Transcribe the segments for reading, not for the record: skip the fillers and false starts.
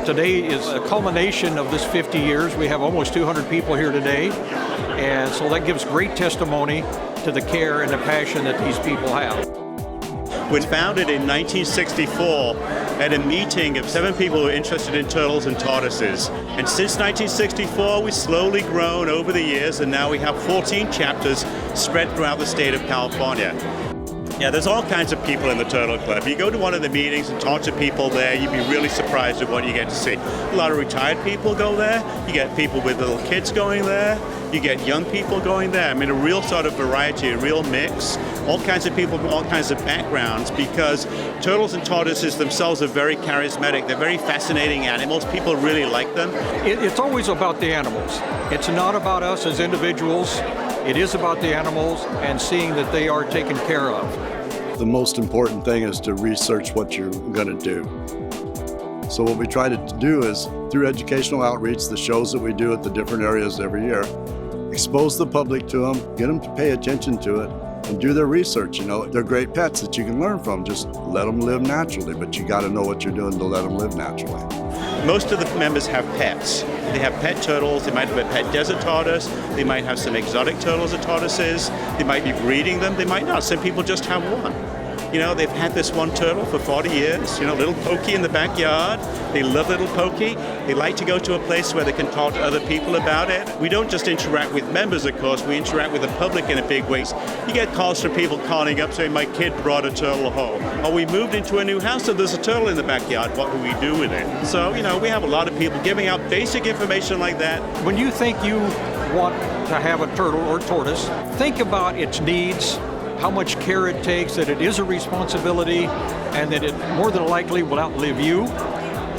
Today is a culmination of this 50 years. We have almost 200 people here today, and so that gives great testimony to the care and the passion that these people have. It was founded in 1964 at a meeting of 7 people who were interested in turtles and tortoises. And since 1964, we've slowly grown over the years, and now we have 14 chapters spread throughout the state of California. Yeah, there's all kinds of people in the Turtle Club. You go to one of the meetings and talk to people there, you'd be really surprised at what you get to see. A lot of retired people go there. You get people with little kids going there. You get young people going there. I mean, a real sort of variety, a real mix. All kinds of people from all kinds of backgrounds, because turtles and tortoises themselves are very charismatic. They're very fascinating animals. People really like them. It's always about the animals. It's not about us as individuals. It is about the animals and seeing that they are taken care of. The most important thing is to research what you're going to do. So what we try to do is, through educational outreach, the shows that we do at the different areas every year, expose the public to them, get them to pay attention to it, and do their research. You know, they're great pets that you can learn from. Just let them live naturally, but you got to know what you're doing to let them live naturally. Most of the members have pets. They have pet turtles, they might have a pet desert tortoise, they might have some exotic turtles or tortoises, they might be breeding them, they might not. Some people just have one. You know, they've had this one turtle for 40 years, you know, little Pokey in the backyard. They love little Pokey. They like to go to a place where they can talk to other people about it. We don't just interact with members, of course, we interact with the public in a big way. You get calls from people calling up saying, my kid brought a turtle home. Or we moved into a new house and there's a turtle in the backyard, what do we do with it? So, you know, we have a lot of people giving out basic information like that. When you think you want to have a turtle or tortoise, think about its needs, how much care it takes, that it is a responsibility, and that it more than likely will outlive you.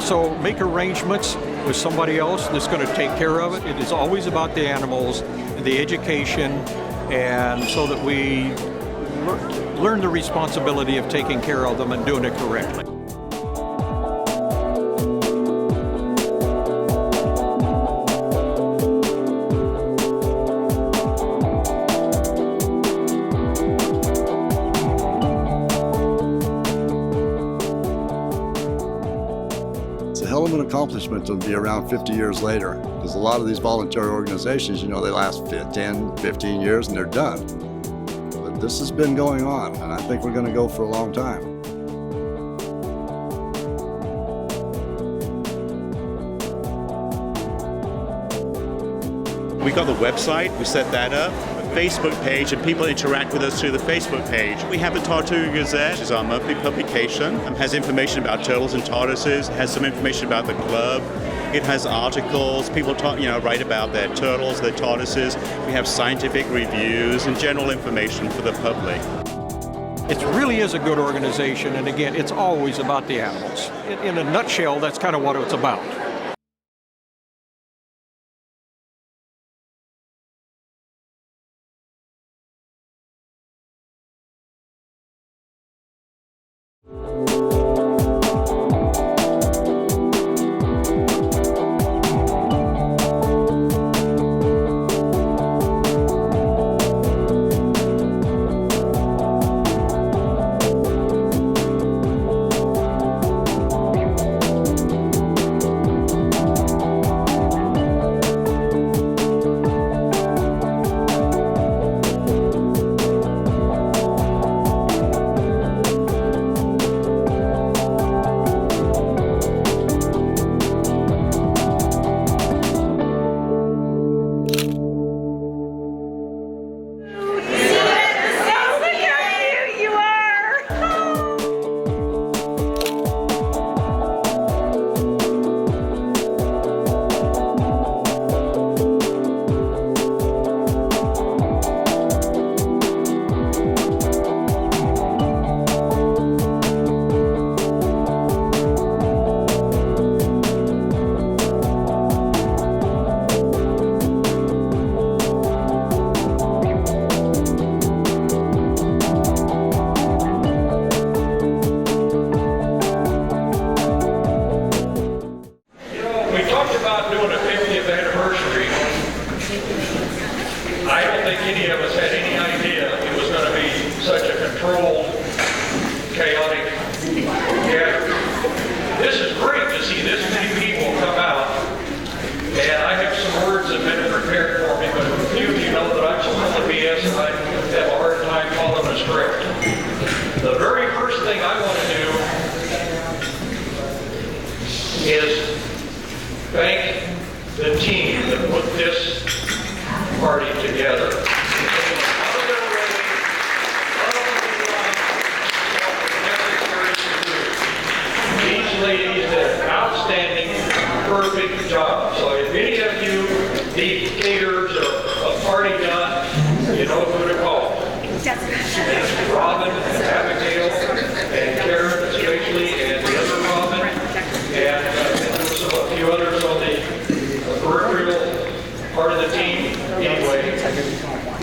So make arrangements with somebody else that's going to take care of it. It is always about the animals, the education, and so that we learn the responsibility of taking care of them and doing it correctly. It's a hell of an accomplishment to be around 50 years later, because a lot of these voluntary organizations, you know, they last 10, 15 years and they're done. But this has been going on, and I think we're going to go for a long time. We got the website, we set that up, a Facebook page, and people interact with us through the Facebook page. We have the Tortuga Gazette, which is our monthly publication. It has information about turtles and tortoises, it has some information about the club. It has articles, people talk, write about their turtles, their tortoises. We have scientific reviews and general information for the public. It really is a good organization, and again, it's always about the animals. In a nutshell, that's kind of what it's about. I don't think any of us had any idea it was going to be such a controlled, chaotic gathering. This is great to see this many people party together. These ladies did an outstanding, perfect job. So if any of you need caterers or a party done, you know who to call. It's Robin and Abigail and Karen especially, and the other Robin, and there were a few others on the peripheral part of the team. Anyway,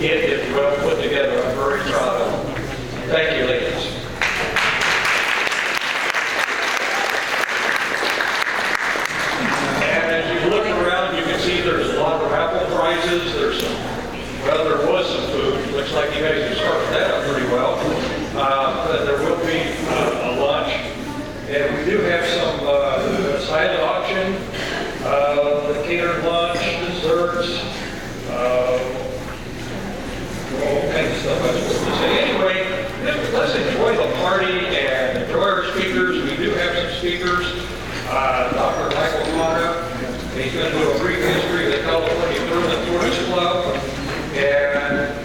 it is well put together. I'm very proud of them. Thank you, ladies. And as you look around, you can see there's a lot of raffle prizes. There's some, well, there was some food. Looks like you guys have started that up pretty well. But there will be a lunch. And we do have some silent auction, the catered lunch, desserts, all kinds of stuff I was supposed to say. Anyway, let's enjoy the party and enjoy our speakers. We do have some speakers. Dr. Michael Connor, he's going to do a brief history of the California Turtle and Tortoise Club. And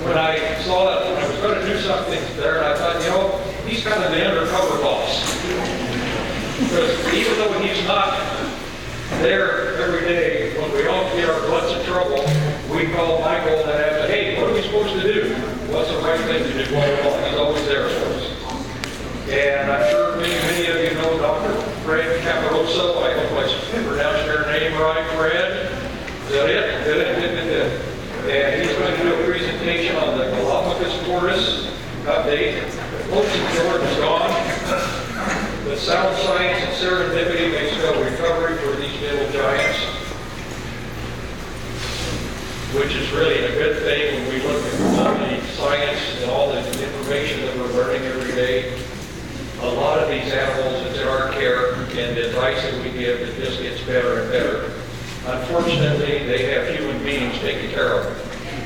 when I saw it, I was going to do something there, and I thought, you know, he's kind of the undercover boss. Because even though he's not there every day, when we all get our butts in trouble, we call Michael and ask, hey, what are we supposed to do? What's the right thing to do? Well, he's always there for us. And I'm sure many of you know Dr. Fred Caparoso. I hope I pronounced your name right, Fred. Is that it? Good. And he's going to do a presentation on the Galapagos tortoise update. Ocean George is gone. But sound science and serendipity may spell recovery for these little giants, which is really a good thing when we look at all the science and all the information that we're learning every day. A lot of these animals, it's in our care, and the advice that we give, it just gets better and better. Unfortunately, they have human beings taking care of them.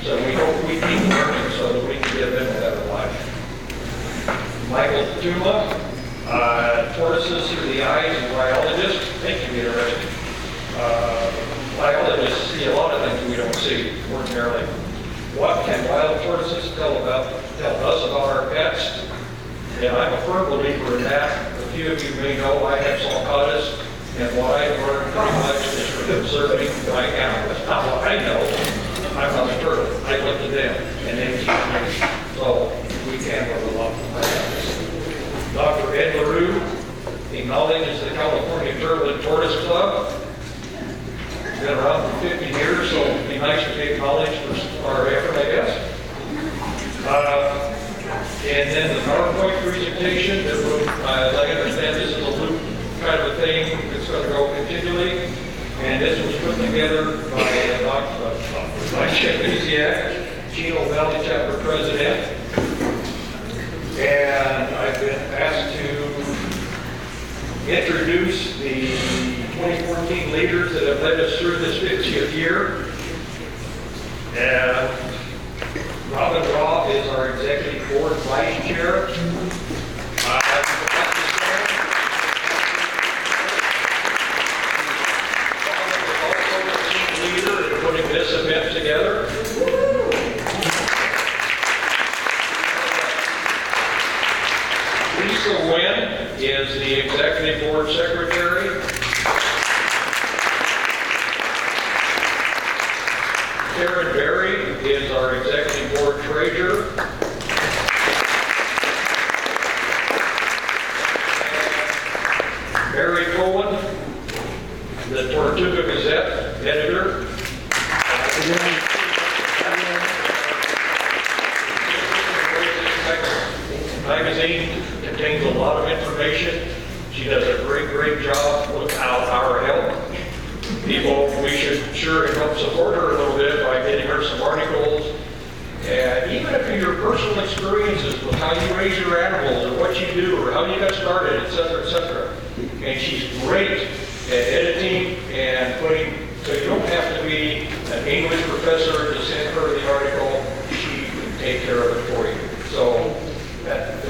So we hope we keep learning so that we can give them a better life. Michael Tuma, tortoises through the eyes of biologists. Thank you, interesting. Biologists see a lot of things we don't see ordinarily. What can wild tortoises tell us about our pets? And I'm a firm believer in that. A few of you may know I have sulcatas, and what I learned pretty much is from observing my animals. Not what I know. I'm not a turtle. I look to them, and they teach me. So we can learn a lot from that. Dr. Ed LaRue acknowledges the California Turtle and Tortoise Club. Been around for 50 years, so it'd be nice to be acknowledged for our effort, I guess. And then the PowerPoint presentation, that will, as I understand, this is a loop kind of a thing that's going to go continually. And this was put together by Chip Iziak, Chino Valley Chapter President. And I've been asked to introduce the 2014 leaders that have led us through this 50th year. And Robin Raw is our Executive Board Vice Chair. Also the team leader in putting this event together. Lisa Wynn is the Executive Board Secretary. Karen Berry is our Executive Board Treasurer. Mary Cohen, the Tortuga Gazette editor. Magazine contains a lot of information. She does a great job without our help. People, we should sure help support her a little bit by getting her some articles. And even if your personal experiences with how you raise your animals or what you do or how you got started, et cetera. And she's great at editing and putting, so you don't have to be an English professor to send her the article. She can take care of it for you. So that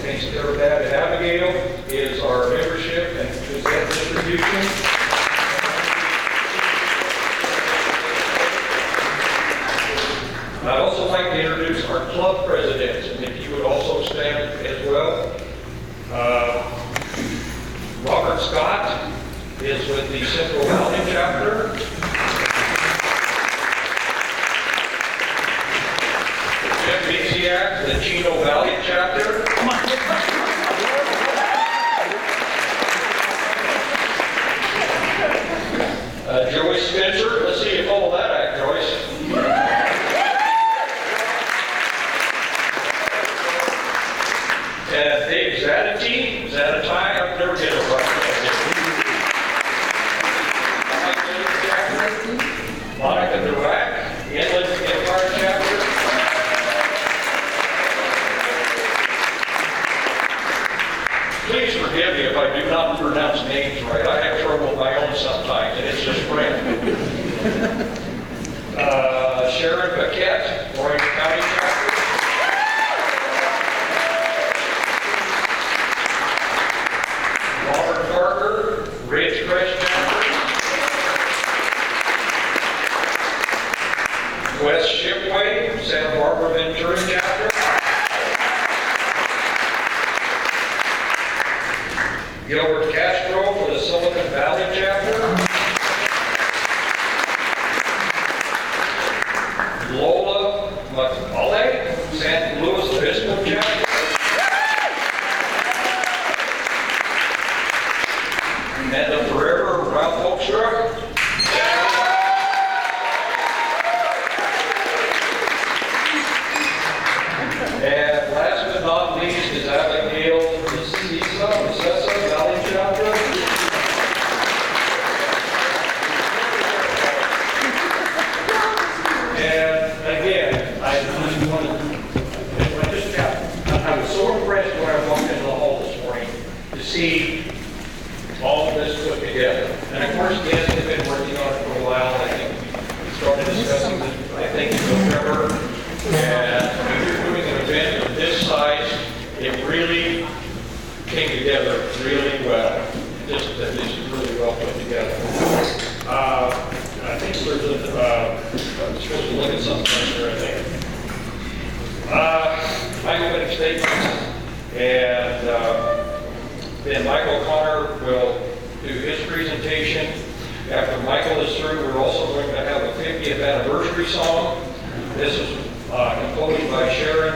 takes care of that. And Abigail is our membership and Gazette distribution. I'd also like to introduce our club presidents, and if you would also stand as well. Robert Scott is with the Central Valley chapter. Jeff Bixiak, the Chino Valley chapter. Joyce Spencer, let's see you follow that act, Joyce. And Dave Zanatai, I've never get it right. Monica Durack, Inland Empire chapter. Please forgive me if I do not pronounce names right. I have trouble with my own sometimes, and it's just random. Sharon Paquette, Orange County chapter. Robert Parker, Ridgecrest chapter. Wes Shipway, Santa Barbara Ventura chapter. Gilbert Castro for the Silicon Valley chapter. Lola McCauley, St. Louis Obispo chapter. Amanda Forever, Ralph Oakstruck. And last but not least is Abigail Messessa Valley chapter. And again, I was so impressed when I walked into the hall this morning to see all of this put together. And of course, yes, they've been working on it for a while. I think we started discussing this, I think, in November. And when you're doing an event of this size, it really came together really well. This is really well put together. I think there's I'm supposed to look at something here, I think. My opening statements, and then Michael O'Connor will do his presentation. After Michael is through, we're also going to have a 50th anniversary song. This is composed by Sharon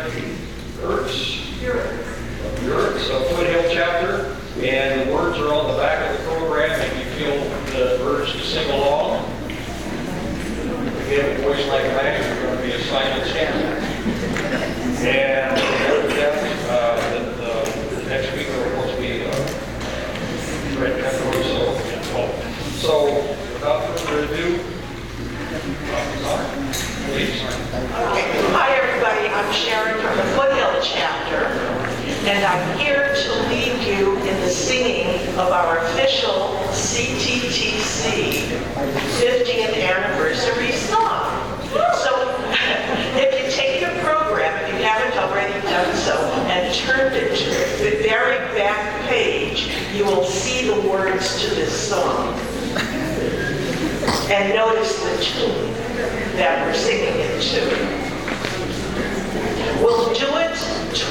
Yurts of Foothill chapter, and the words are on the back of the program if you feel the words to sing along. If you have a voice like mine, you're going to be a silent standard. And the next week will, of course, be Red Pepper. So, without further ado, please. Hi, everybody. I'm Sharon from the Foothill chapter, and I'm here to lead you in the singing of our official CTTC 50th anniversary song. So, if you take your program, if you haven't already done so, and turned it to the very back page, you will see the words to this song. And notice the tune that we're singing it to. We'll do it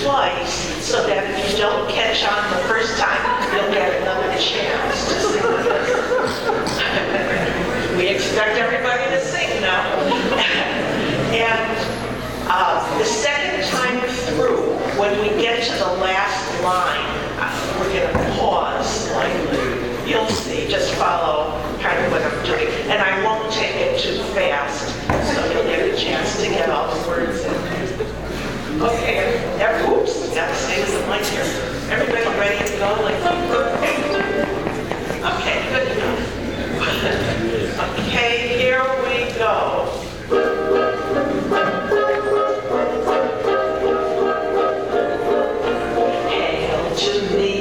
twice so that if you don't catch on the first time, you'll get another chance to sing it. We expect everybody to sing now. And the second time through, when we get to the last line, we're going to pause slightly. You'll see, just follow kind of what I'm doing. And I won't take it too fast, so you'll get a chance to get all the words in. Okay, oops, gotta stay with the mic here. Everybody ready to go? Okay, good enough. Okay, here we go. Hail to me,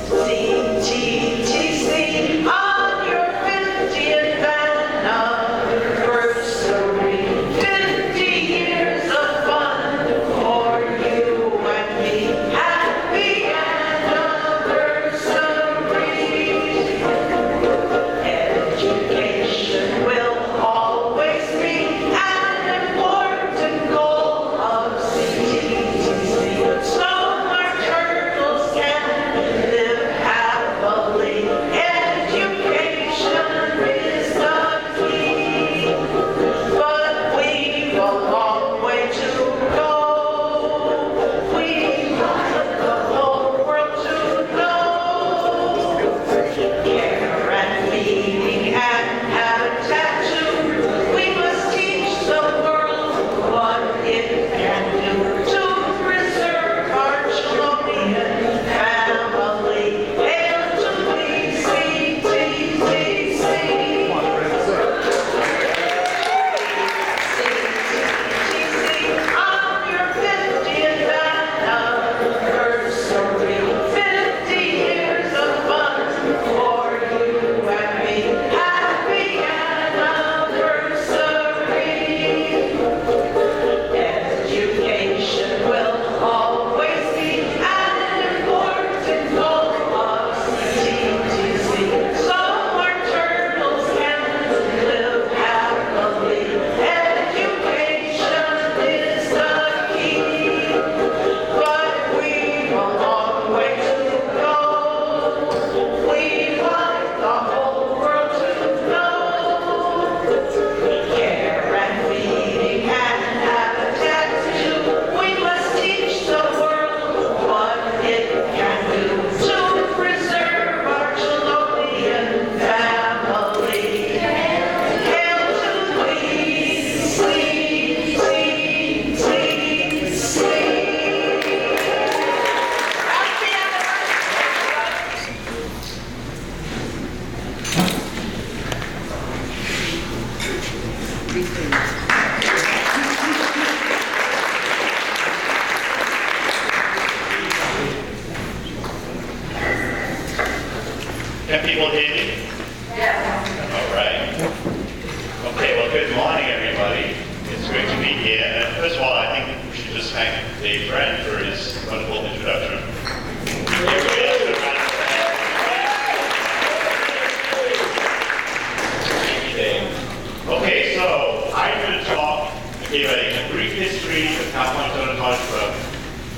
CTTC, on your 50th anniversary. 50 years of fun for you and me. Happy anniversary. Can people hear me? Yeah. All right. Okay, well, good morning, everybody. It's great to be here. And first of all, I think we should just thank Dave Brent for his wonderful introduction. Everybody else, a round of applause. Thank you, Dave. Okay, so I'm going to talk, give a brief history of California Total College Club.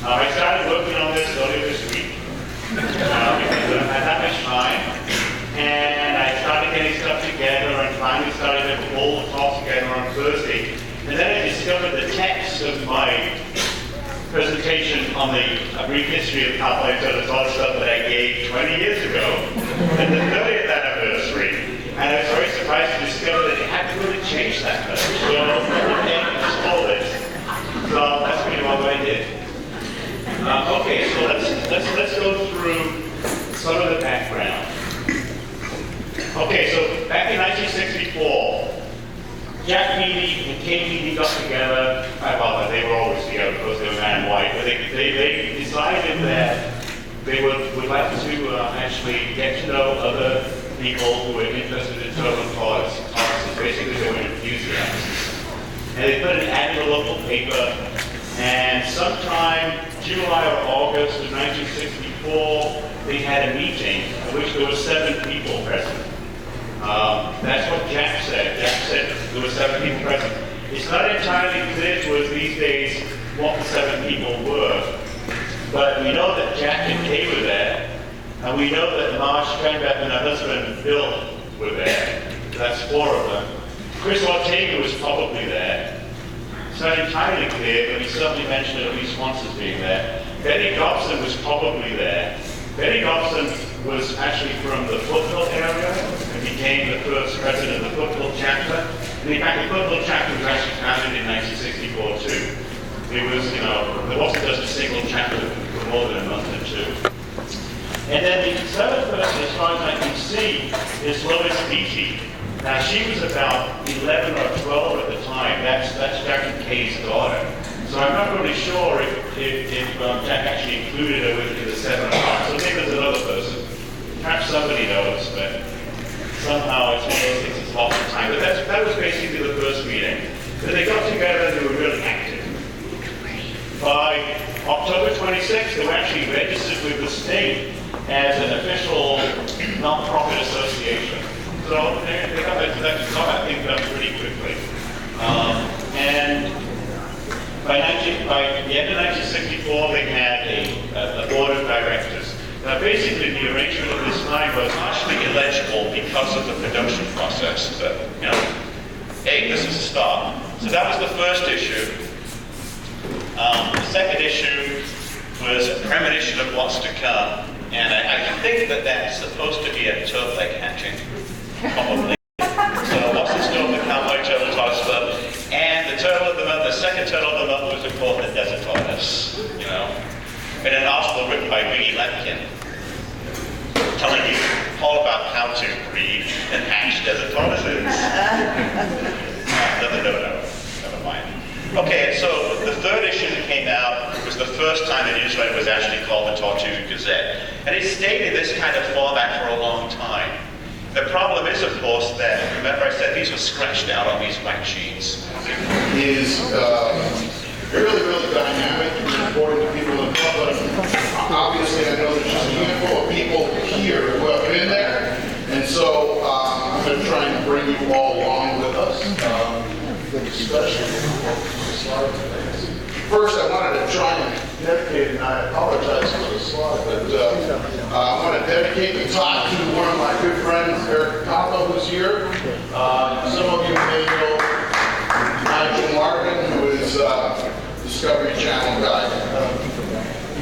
I started working on this earlier this week because I don't have that much time. And I started getting stuff together and finally started to pull the talk together on Thursday. And then I discovered the text of my presentation on the brief history of California Total College Club that I gave 20 years ago, at the 30th anniversary. And I was very surprised to discover that it hadn't really changed that much. So everything was folded. So that's really what I did. Okay, so let's go through some of the background. Okay, so back in 1964, Jack Meany and Kay Meany got together. Well, they were always together because they were man and wife, but they decided that they would like to actually get to know other people who were interested in total causes. Basically, they were enthusiasts. And they put an ad in the local paper, and sometime July or August of 1964, they had a meeting in which there were 7 people present. That's what Jack said. Jack said there were 7 people present. It's not entirely clear to us these days what the 7 people were, but we know that Jack and Kay were there, and we know that Marge Steinbeck and her husband Bill were there. That's 4 of them. Chris Ortega was probably there. It's not entirely clear, but he certainly mentioned at least once as being there. Benny Dobson was probably there. Benny Dobson was actually from the Foothill area and became the first president of the Foothill chapter. And in fact, the Foothill chapter was actually founded in 1964 too. It was, there wasn't just a single chapter for more than a month or 2. And then the 7th person, as far as I can see, is Lois Beatty. Now, she was about 11 or 12 at the time. That's Jack and Kay's daughter. So I'm not really sure if Jack actually included her within the 7 or 5. So maybe there's another person. Perhaps somebody knows, but somehow it's one of those things that's lost in time. But that was basically the first meeting. Then they got together and they were really active. By October 26th, they were actually registered with the state as an official non-profit association. So they got that thing done pretty quickly. And by the end of 1964, they had a board of directors. Now, basically, the arrangement at this time was partially illegible because of the production process. But, hey, this is a start. So that was the first issue. The second issue was a premonition of what's to come. And I think that that's supposed to be a turtle egg hatching, probably. So what's in store for the Cowboy Turtle College Club? And the turtle of the month, the second turtle of the month was called the Desert Tortoise, in an article written by Winnie Lepkin, telling you all about how to breed and hatch desert tortoises. Never mind. Okay, so the third issue that came out was the first time the newsletter was actually called the Tortuga Gazette. And it stayed in this kind of format for a long time. The problem is, of course, that, remember I said these were scratched out on these blank sheets. Is really, really dynamic and important to people in the club. Obviously, I know there's just a handful of people here who have been there. And so I'm going to try and bring you all along with us. First, I wanted to try and dedicate, and I apologize for the slide, but I want to dedicate the talk to one of my good friends, Eric Coppa, who's here. Some of you may know Nigel Martin, who is Discovery Channel guy.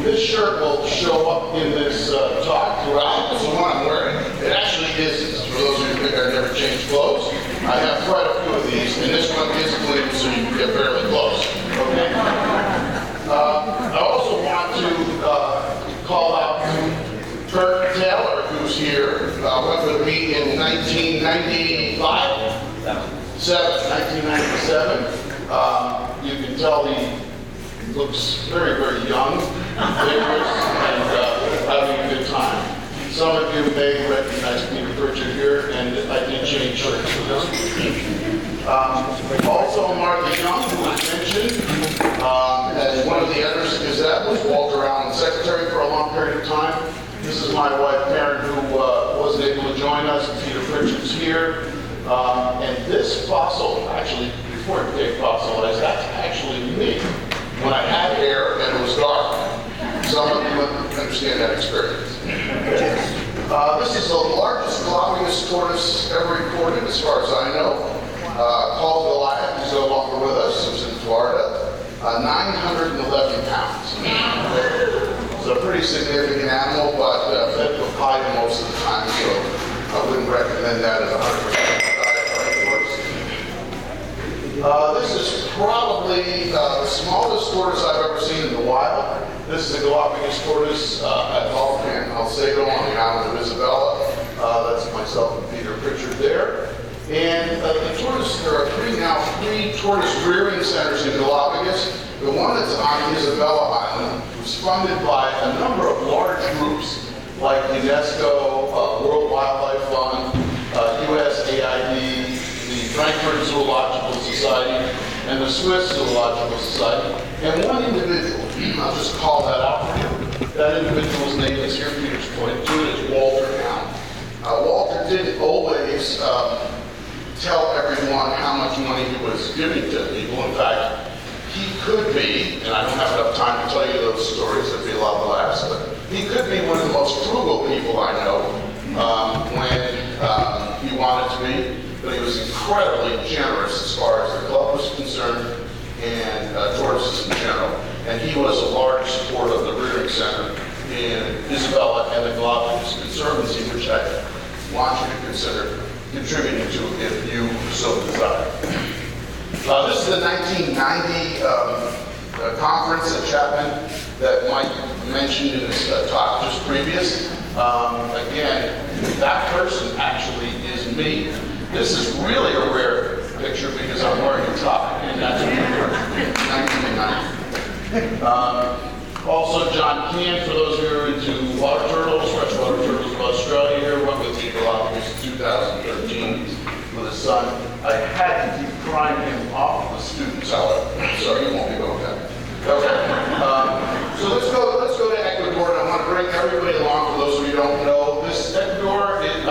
This shirt will show up in this talk throughout. It's the one I'm wearing. It actually is, for those of you who think I never change clothes. I have quite a few of these, and this one is clean, so you can get fairly close. Okay. I also want to call out Kurt Taylor, who's here, went with me in 1997. 27. You can tell he looks very, very young, vigorous, and having a good time. Some of you may recognize Peter Pritchard here, and I did change shirts for this week. Also, Martha Young, who was mentioned as one of the editors of Gazette, was Walter Allen's secretary for a long period of time. This is my wife, Karen, who wasn't able to join us. Peter Pritchard's here. And this fossil, actually, before it became fossilized, that's actually me when I had hair and it was dark. Some of you wouldn't understand that experience. This is the largest Galapagos tortoise ever recorded, as far as I know. Called Goliath, he's no longer with us. He was in Florida. 911 pounds. It's a pretty significant animal, but fed with pie most of the time, so I wouldn't recommend that as a 100% diet for any tortoise. This is probably the smallest tortoise I've ever seen in the wild. This is a Galapagos tortoise at Volcan Alcedo on the island of Isabella. That's myself and Peter Pritchard there. And the tortoise, there are three tortoise rearing centers in Galapagos. The one that's on Isabella Island was funded by a number of large groups like UNESCO, World Wildlife Fund, USAID, the Frankfurt Zoological Society, and the Swiss Zoological Society, and one individual. I'll just call that out for you. That individual's name is here, Peter's pointing to it, is Walter Allen. Walter didn't always tell everyone how much money he was giving to people. In fact, he could be, and I don't have enough time to tell you those stories, there'd be a lot of laughs, but he could be one of the most frugal people I know when he wanted to be, but he was incredibly generous as far as the club was concerned and tortoises in general. And he was a large supporter of the rearing center in Isabella and the Galapagos Conservancy, which I want you to consider contributing to if you so desire. This is the 1990 conference at Chapman that Mike mentioned in his talk just previous. Again, that person actually is me. This is really a rare picture because I'm wearing a tie, and that's in 1990. Also, John Can, for those who are into water turtles, freshwater turtles of Australia here, went with me Galapagos in 2013 with his son. I had to keep prying him off of the students, however. So you won't be going back. Okay. So let's go to Ecuador, and I want to bring everybody along for those of you who don't know. This Ecuador is,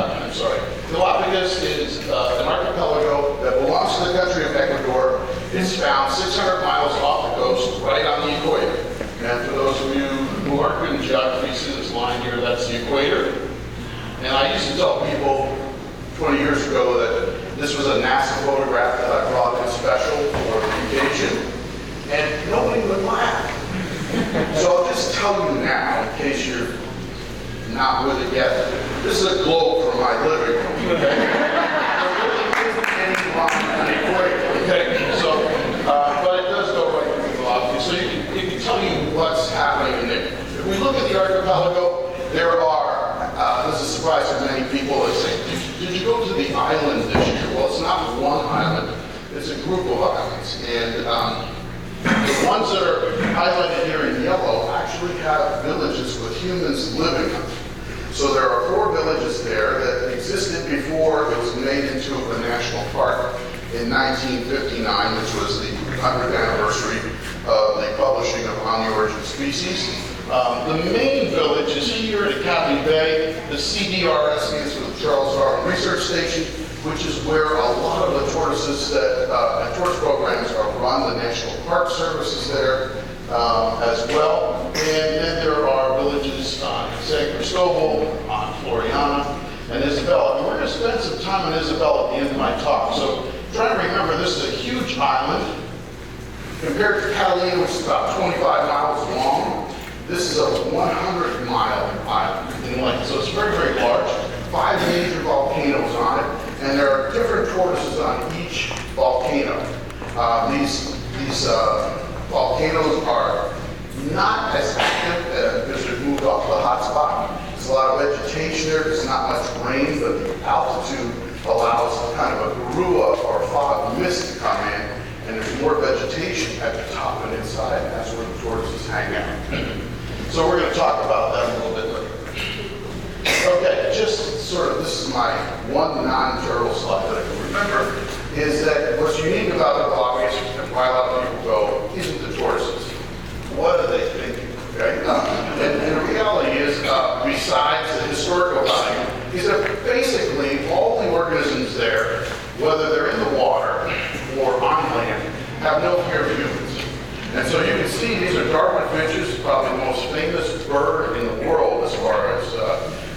Galapagos is an archipelago that belongs to the country of Ecuador. It's found 600 miles off the coast, right on the equator. And for those of you who aren't good in geography, see this line here, that's the equator. And I used to tell people 20 years ago that this was a NASA photograph that I brought in special for the occasion, and nobody would laugh. So I'll just tell you now, in case you're not with it yet, this is a globe from my living room, okay? There really isn't any line on the equator, okay? So, but it does go right through the Galapagos, so it can tell you what's happening in there. If we look at the archipelago, there are, this is a surprise to many people that say, did you go to the island this year? Well, it's not one island, it's a group of islands. And the ones that are highlighted here in yellow actually have villages with humans living in them. So there are 4 villages there that existed before it was made into a national park in 1959, which was the 100th anniversary of the publishing of On the Origin of Species. The main village is here at Academy Bay. The CDRS stands for the Charles Darwin Research Station, which is where a lot of the tortoises that tortoise programs are run. The National Park Service is there as well. And then there are villages on San Cristobal, on Floriana, and Isabella. And we're going to spend some time on Isabella at the end of my talk. So try to remember, this is a huge island. Compared to Catalina, which is about 25 miles long, this is a 100-mile island in length. So it's very, very large. 5 major volcanoes on it, and there are different tortoises on each volcano. These volcanoes are not as active because they've moved off the hot spot. There's a lot of vegetation there. There's not much rain, but the altitude allows kind of a garua or fog mist to come in at the top and inside, and that's where the tortoises hang out. So we're going to talk about that a little bit later. Okay, just sort of, this is my one non-turtle slide that I can remember, is that what's unique about the Galapagos, and why a lot of people go, isn't the tortoises. What are they thinking? Okay? And the reality is, besides the historical value, is that basically all the organisms there, whether they're in the water or on land, have no fear of humans. And so you can see these are Darwin finches, probably the most famous bird in the world as far as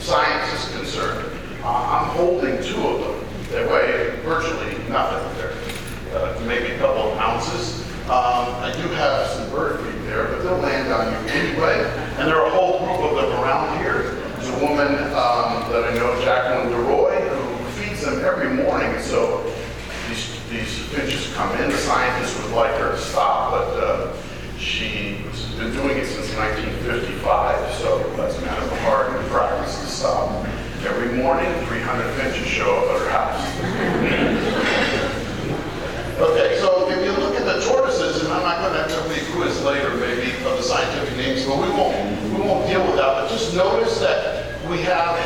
science is concerned. I'm holding two of them. They weigh virtually nothing. They're maybe a couple of ounces. I do have some bird feed there, but they'll land on you anyway. And there are a whole group of them around here. There's a woman that I know, Jacqueline DeRoy, who feeds them every morning. So these finches come in. The scientists would like her to stop, but she's been doing it since 1955, so that's kind of a hard practice to stop. Every morning, 300 finches show up at her house. Okay, so if you look at the tortoises, and I'm not going to have a quiz later, maybe, of the scientific names, but we won't deal with that. But just notice that we have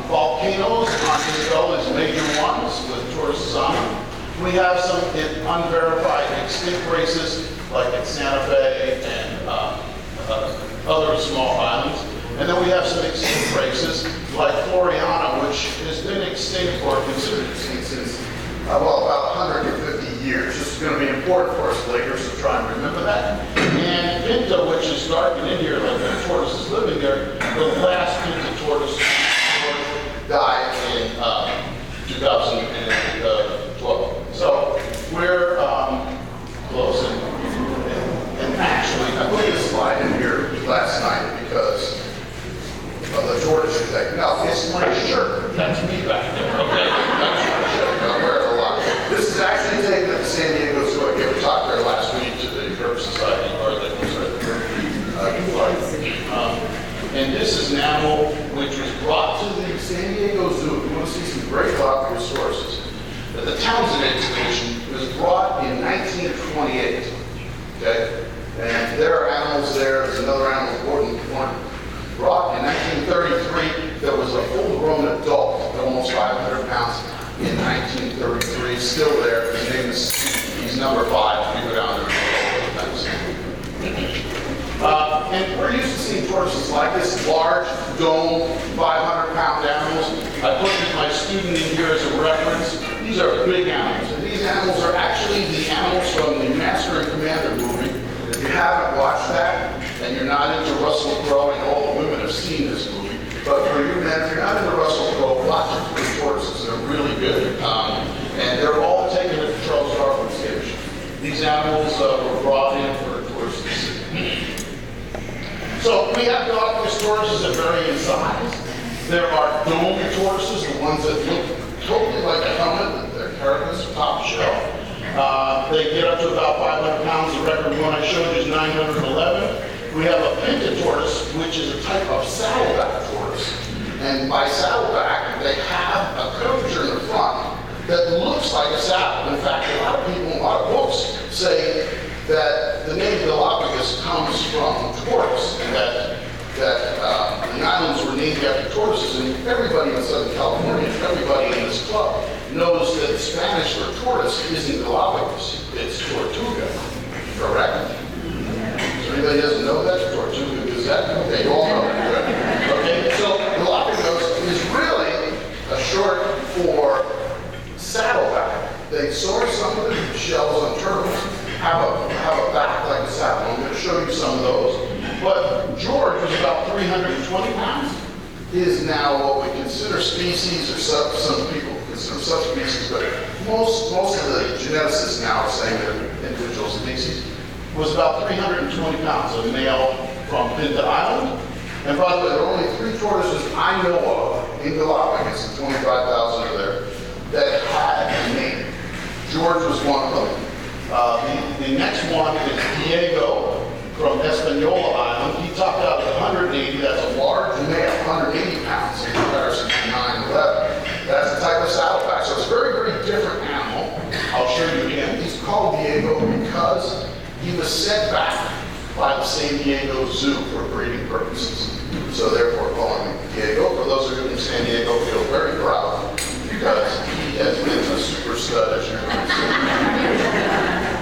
volcanoes on Isabella's major ones with tortoises on them. We have some unverified extinct races, like at Santa Fe and other small islands. And then we have some extinct races, like Floriana, which has been extinct or considered extinct since, well, about 150 years. This is going to be important for us later, so try and remember that. And Pinta, which is darkened in here, like the tortoise is living there, the last Pinta tortoise died in 2012. So we're close. And actually, I put this slide in here last night because of the tortoise thing. No, it's my shirt. That's me back there. Okay, that's my shirt. I wear it a lot. This is actually taken at the San Diego Zoo. I gave a talk there last week to the Herp Society, or the and this is an animal which was brought to the San Diego Zoo. If you want to see some great Galapagos sources. The Townsend expedition was brought in 1928. Okay, and there are animals there. There's another animal, one brought in 1933. There was a full-grown adult, almost 500 pounds, in 1933. Still there. His name is Steve. He's number 5. You go down there. And we're used to seeing tortoises like this, large, dome, 500-pound animals. I put my student in here as a reference. These are big animals, and these animals are actually the animals from the Master and Commander movie. If you haven't watched that, and you're not into Russell Crowe, and all the women have seen this movie, but for you men, if you're not into Russell Crowe, watch it for the tortoises. They're really good. And they're all taken at the Charles Darwin Station. These animals were brought in for tortoises. So we have Galapagos tortoises that vary in size. There are dome tortoises, the ones that look totally like a helmet with their carapace top shell. They get up to about 500 pounds. The record one I showed you is 911. We have a Pinta tortoise, which is a type of saddleback tortoise. And by saddleback, they have a curvature in the front that looks like a saddle. In fact, a lot of people, a lot of books say that the name Galapagos comes from tortoise, and that the islands were named after tortoises. And everybody in Southern California, everybody in this club, knows that Spanish for tortoise isn't Galapagos, it's Tortuga, correct? So anybody doesn't know that? Tortuga Gazette? Okay, you all know that. Okay, so Galapagos is really a short for saddleback. They source some of the shells on turtles, have a back like a saddle. I'm going to show you some of those. But George was about 320 pounds. Is now what we consider species, or some people consider subspecies, but most of the geneticists now are saying they're individual species. Was about 320 pounds, a male from Pinta Island. And by the way, there are only 3 tortoises I know of in Galapagos, 25,000 are there, that had a name. George was one of them. The next one is Diego from Hispaniola Island. He topped out at 180. That's a large male, 180 pounds in comparison to 911. That's a type of saddleback. So it's a very, very different animal. I'll show you again. He's called Diego because He was sent back by the San Diego Zoo for breeding purposes. So therefore calling him Diego. For those of you in San Diego, feel very proud because he has been a super stud, as you can see.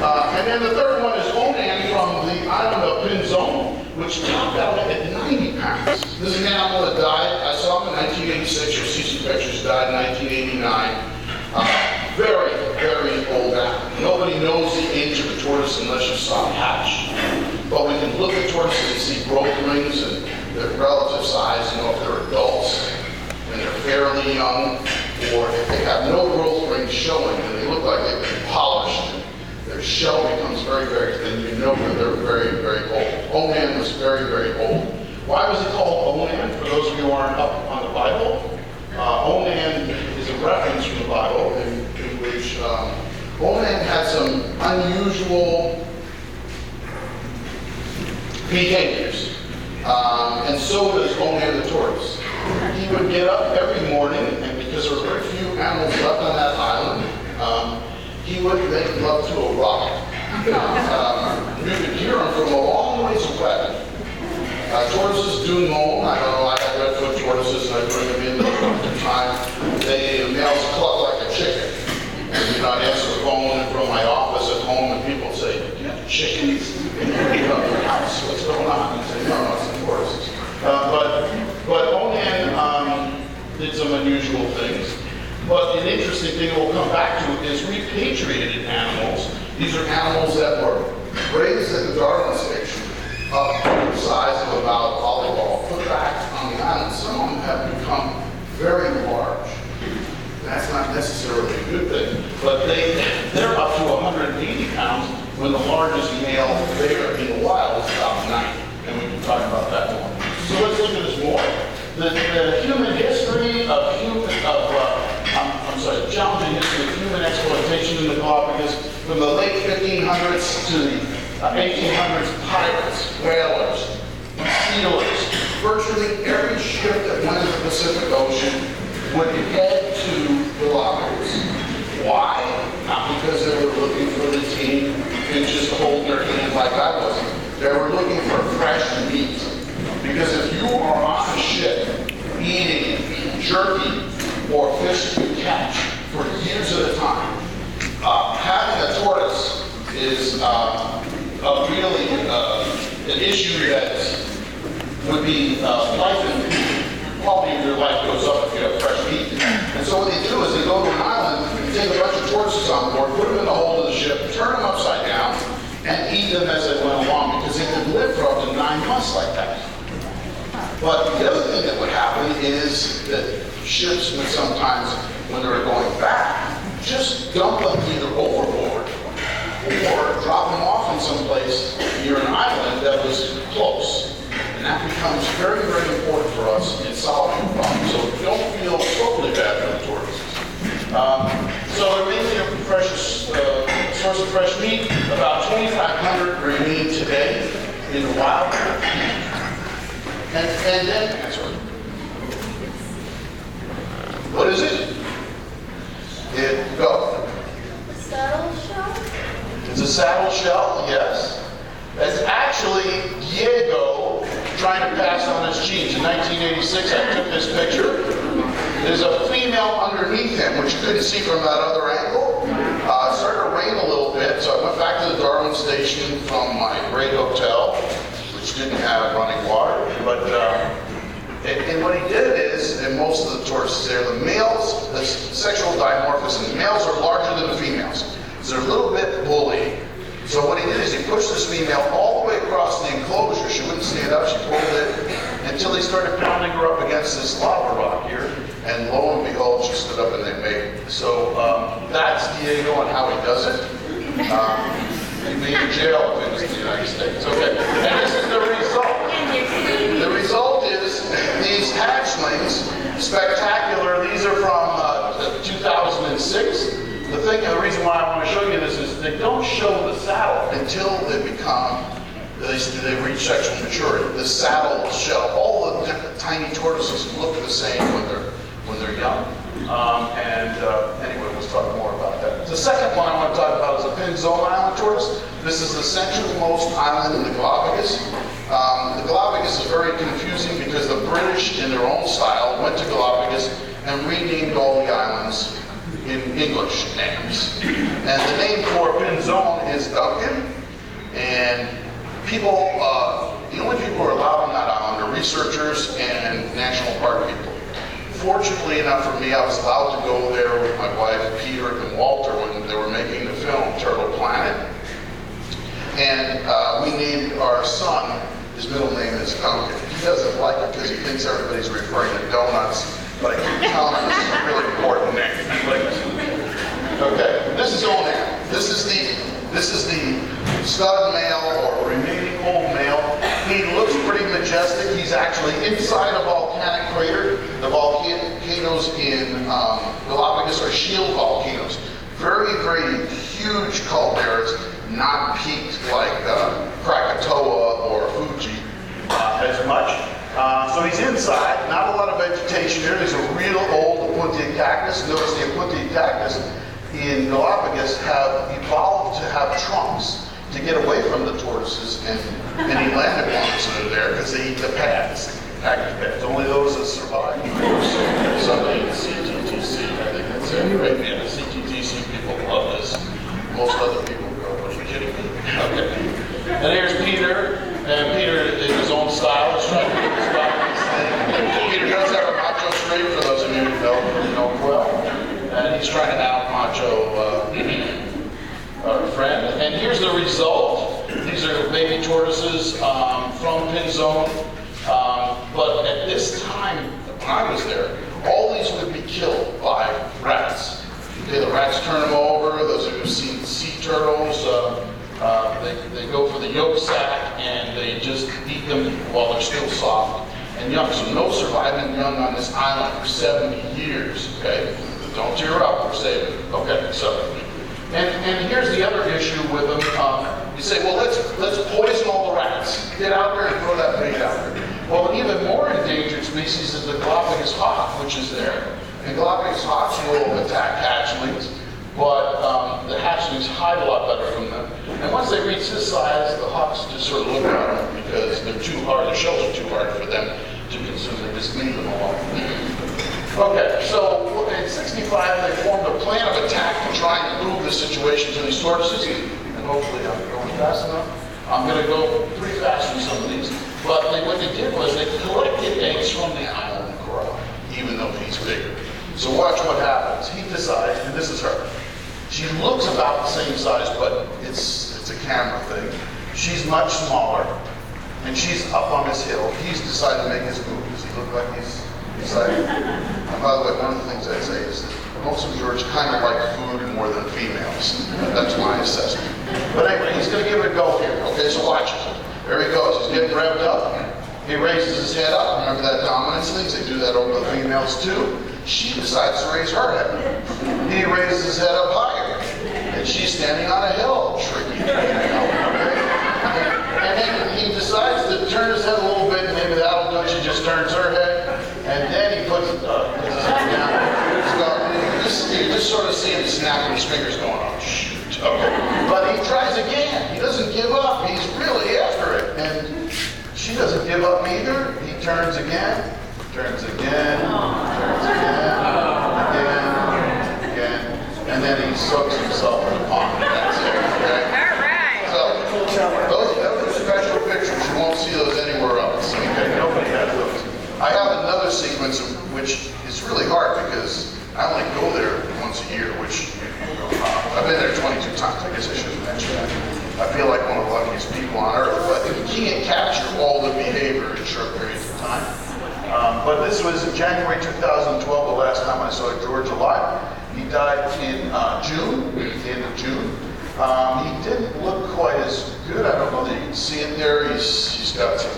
And then the third one is Onan from the island of Pinzon, which topped out at 90 pounds. This is an animal that died. I saw him in 1986. You'll see some pictures. Died in 1989. Very, very old animal. Nobody knows the age of the tortoise unless you saw it hatch. But we can look at tortoises and see growth rings and their relative size, you know, if they're adults and they're fairly young, or if they have no growth rings showing and they look like they've been polished. Their shell becomes very, very thin. You know that they're very, very old. Onan was very, very old. Why was it called Onan? For those of you who aren't up on the Bible, Onan is a reference from the Bible in which Onan had some unusual behaviors. And so does Onan the tortoise. He would get up every morning, and because there were very few animals left on that island, he would make love to a rock. You could hear him from a long ways away. Tortoises do moan. I don't know, I have redfoot tortoises and I bring them in from time. The males cluck like a chicken. And you know, I answer the phone from my office at home and people say, "Do you have chickens in your house? What's going on?" I say, "No, it's the tortoises." But Onan did some unusual things. But an interesting thing we'll come back to is repatriated animals. These are animals that were raised at the Darwin station up to the size of about a volleyball, put back on the island. Some of them have become very large. That's not necessarily a good thing, but they're up to 180 pounds when the largest male there in the wild is about 90. And we can talk about that more. So let's look at this more. The human history of challenging history of human exploitation in the Galapagos from the late 1500s to the 1800s, pirates, whalers, sealers, virtually every ship that went into the Pacific Ocean would head to Galapagos. Why? Not because they were looking for the team and just hold their hand like I was. They were looking for fresh meat. Because if you are on a ship eating jerky or fish you catch for years at a time, having a tortoise is really an issue that would be life and quality of your life goes up if you have fresh meat. And so what they do is they go to an island and take a bunch of tortoises on board, put them in the hold of the ship, turn them upside down, and eat them as they went along because they could live for up to 9 months like that. But the other thing that would happen is that ships would sometimes, when they were going back, just dump them either overboard or drop them off in some place near an island that was close. And that becomes very, very important for us in solving the problem. So don't feel totally bad for the tortoises. So they're mainly a precious source of fresh meat. About 2,500 remain today in the wild. And then, what is it? Go. Saddle shell? It's a saddle shell, yes. It's actually Diego trying to pass on his genes. In 1986, I took this picture. There's a female underneath him, which you couldn't see from that other angle. It started to rain a little bit, so I went back to the Darwin station from my great hotel, which didn't have running water. But and what he did is, and most of the tortoises there, the males, the sexual dimorphism, the males are larger than the females. So they're a little bit bully. So what he did is he pushed this female all the way across the enclosure. She wouldn't stand up, she pulled it, until he started pounding her up against this lava rock here. And lo and behold, she stood up and they mated. So that's Diego and how he does it. He'd be in jail if it was in the United States. Okay, and this is the result. The result is these hatchlings, spectacular. These are from 2006. The reason why I want to show you this is they don't show the saddle until they reach sexual maturity. The saddle shell, all the different tiny tortoises look the same when they're young. Anyway, we'll talk more about that. The second one I want to talk about is the Pinzon Island tortoise. This is the centralmost island in the Galapagos. The Galapagos is very confusing because the British, in their own style, went to Galapagos and renamed all the islands in English names. And the name for Pinzon is Duncan. And people, the only people who are allowed on that island are researchers and national park people. Fortunately enough for me, I was allowed to go there with my wife, Peter, and Walter when they were making the film Turtle Planet. And we named our son, his middle name is Duncan. He doesn't like it because he thinks everybody's referring to donuts, but I keep telling him this is a really important name. Okay, this is Onan. This is the stud male or remaining old male. He looks pretty majestic. He's actually inside a volcanic crater. The volcanoes in Galapagos are shield volcanoes. Very, very huge calderas, not peaked like Krakatoa or Fuji as much. So he's inside, not a lot of vegetation here. There's a real old Opuntia cactus. Notice the Opuntia cactus in Galapagos have evolved to have trunks to get away from the tortoises and any land animals that are there because they eat the pads, cactus pads. Only those that survive. Somebody in the CTTC, I think that's it, right? Yeah, the CTTC people love this. Most other people go, are you kidding me? Okay. And here's Peter, and Peter, in his own style, is trying to get his thing. Peter does have a macho streak, for those of you who know him well. And he's trying to out-macho our friend. And here's the result. These are baby tortoises from Pinzon. But at this time, when I was there, all these would be killed by rats. Okay, the rats turn them over. Those of you who've seen sea turtles, they go for the yolk sac and they just eat them while they're still soft and young. So no surviving young on this island for 70 years, okay? Don't tear up, we're saving. Okay, so, and here's the other issue with them. You say, well, let's poison all the rats. Get out there and throw that bait out there. Well, an even more endangered species is the Galapagos hawk, which is there. And Galapagos hawks will attack hatchlings, but the hatchlings hide a lot better from them. And once they reach this size, the hawks just sort of look at them because they're too hard, their shells are too hard for them to consume. They just leave them alone. Okay, so in '65 they formed a plan of attack to try and improve the situation to these tortoises. And hopefully I'm going fast enough. I'm going to go pretty fast through some of these. But what they did was they collected eggs from the island crow, even though he's bigger. So watch what happens. He decides, and this is her. She looks about the same size, but it's a camera thing. She's much smaller, and she's up on this hill. He's decided to make his move. Does he look like he's excited? And by the way, one of the things I say is that most of George kind of like food more than females. That's my assessment. But anyway, he's going to give it a go here. Okay, so watch it. There he goes. He's getting revved up. He raises his head up. Remember that dominance thing? They do that over the females too. She decides to raise her head. He raises his head up higher. And she's standing on a hill. Tricky. And then he decides to turn his head a little bit. Maybe that'll do it. She just turns her head. And then he puts his head down. So you just sort of see him snapping his fingers going, oh, shoot. Okay. But he tries again. He doesn't give up. He's really after it. And she doesn't give up either. He turns again. Turns again, turns again, and then he soaks himself in the pond. That's it, okay? All right. So, those are special pictures. You won't see those anywhere else, okay? Nobody has those. I have another sequence which is really hard because I only go there once a year, which I've been there 22 times. I guess I shouldn't mention that. I feel like one of the luckiest people on earth, but you can't capture all the behavior in short periods of time. But this was in January 2012, the last time I saw George alive. He died in June, the end of June. He didn't look quite as good. I don't know that you can see it there. He's got some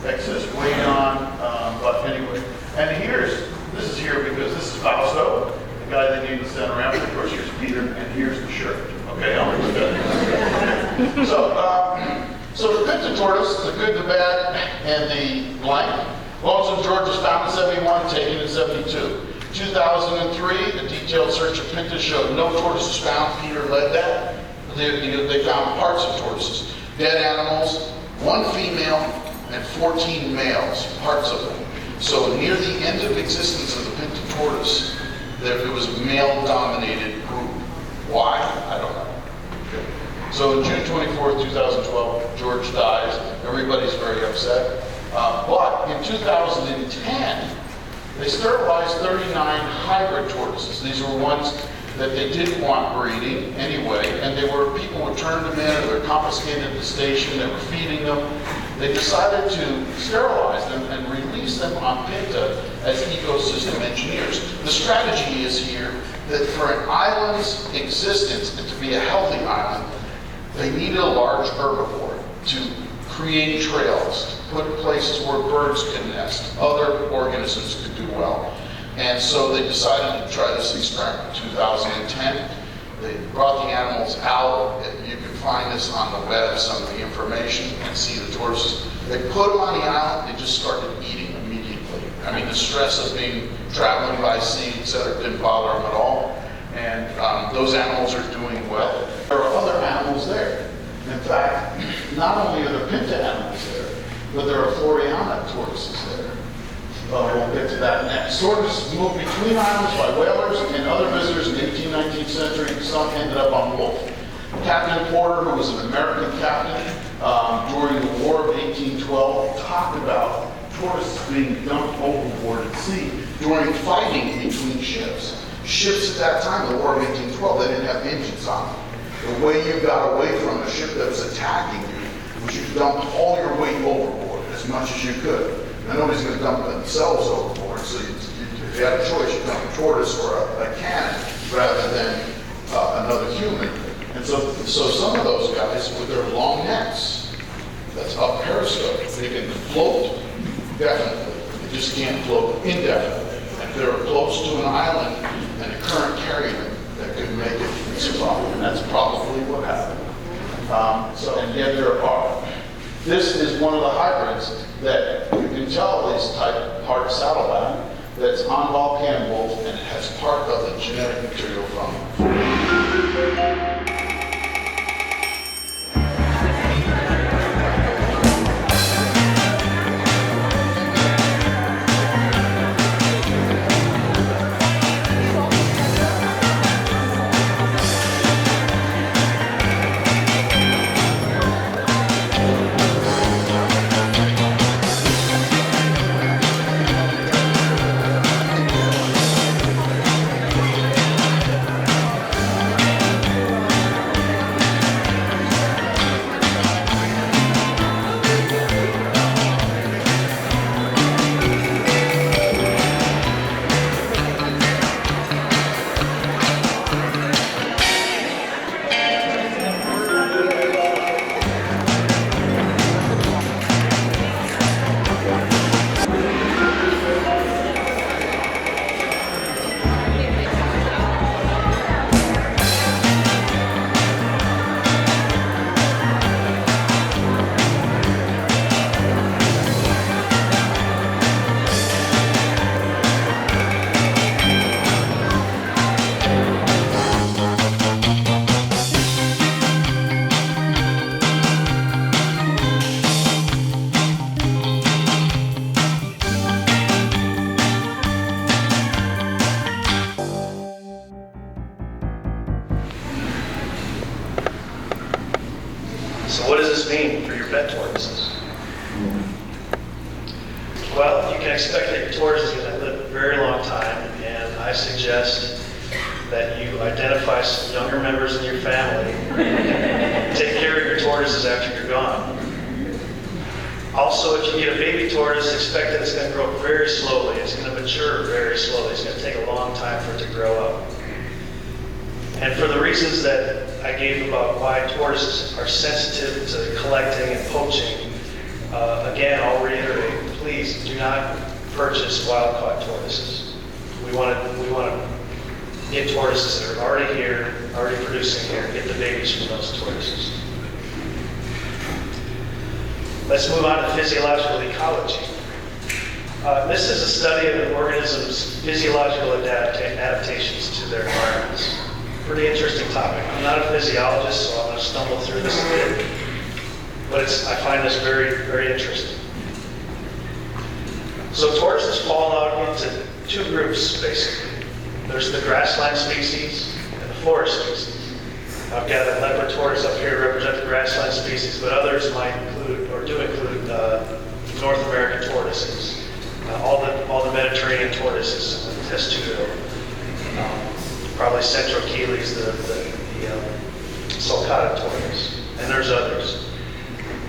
excess weight on, but anyway. And this is here because this is Fausto, the guy that gave the center around. Of course, here's Peter, and here's the shirt. Okay, I'll put that. So the good, the tortoise, the good, the bad, and the blank. Lonesome George was found in '71, taken in '72. 2003, a detailed search of Pinta showed no tortoises found. Peter led that. They found parts of tortoises, dead animals, 1 female and 14 males, parts of them. So near the end of existence of the Pinta tortoise, it was a male-dominated group. Why? I don't know. Okay. So on June 24th, 2012, George dies. Everybody's very upset. But in 2010, they sterilized 39 hybrid tortoises. These were ones that they didn't want breeding anyway, and people would turn them in, or they're confiscated at the station, they were feeding them. They decided to sterilize them and release them on Pinta as ecosystem engineers. The strategy is here that for an island's existence and to be a healthy island, they needed a large herbivore to create trails, put places where birds can nest, other organisms could do well. And so they decided to try this experiment in 2010. They brought the animals out. You can find this on the web, some of the information, and see the tortoises. They put them on the island, they just started eating immediately. I mean, the stress of traveling by sea, et cetera, didn't bother them at all. And those animals are doing well. There are other animals there. In fact, not only are there Pinta animals there, but there are Floriana tortoises there. We'll get to that next. Tortoises moved between islands by whalers and other visitors in the 18th, 19th century. Some ended up on Wolf. Captain Porter, who was an American captain during the War of 1812, talked about tortoises being dumped overboard at sea during fighting between ships. Ships at that time, the War of 1812, they didn't have engines on them. The way you got away from a ship that was attacking you was you dumped all your weight overboard as much as you could. Now, nobody's going to dump themselves overboard, so if you had a choice, you dump a tortoise or a cannon rather than another human. And so some of those guys with their long necks, that's up periscope, they can float definitely. They just can't float indefinitely. If they're close to an island and a current carrying them, that could make it survive. And that's probably what happened. And yet there are. This is one of the hybrids that you can tell is type part saddleback that's on volcanic wolf, and it has part of the genetic material from it. So what does this mean for your pet tortoises? Well, you can expect that your tortoise is going to live a very long time, and I suggest that you identify some younger members in your family and take care of your tortoises after you're gone. Also, if you get a baby tortoise, expect that it's going to grow very slowly. It's going to mature very slowly. It's going to take a long time for it to grow up. And for the reasons that I gave about why tortoises are sensitive to collecting and poaching, again, I'll reiterate, please do not purchase wild-caught tortoises. We want to get tortoises that are already here, already producing here, get the babies from those tortoises. Let's move on to physiological ecology. This is a study of an organism's physiological adaptations to their environments. Pretty interesting topic. I'm not a physiologist, so I'm going to stumble through this a bit, but I find this very, very interesting. So tortoises fall out into two groups, basically. There's the grassland species and the forest species. I've got a leopard tortoise up here to represent the grassland species, but others might include, or do include, North American tortoises. All the Mediterranean tortoises, testudo, probably Central Achilles, the sulcata tortoise, and there's others.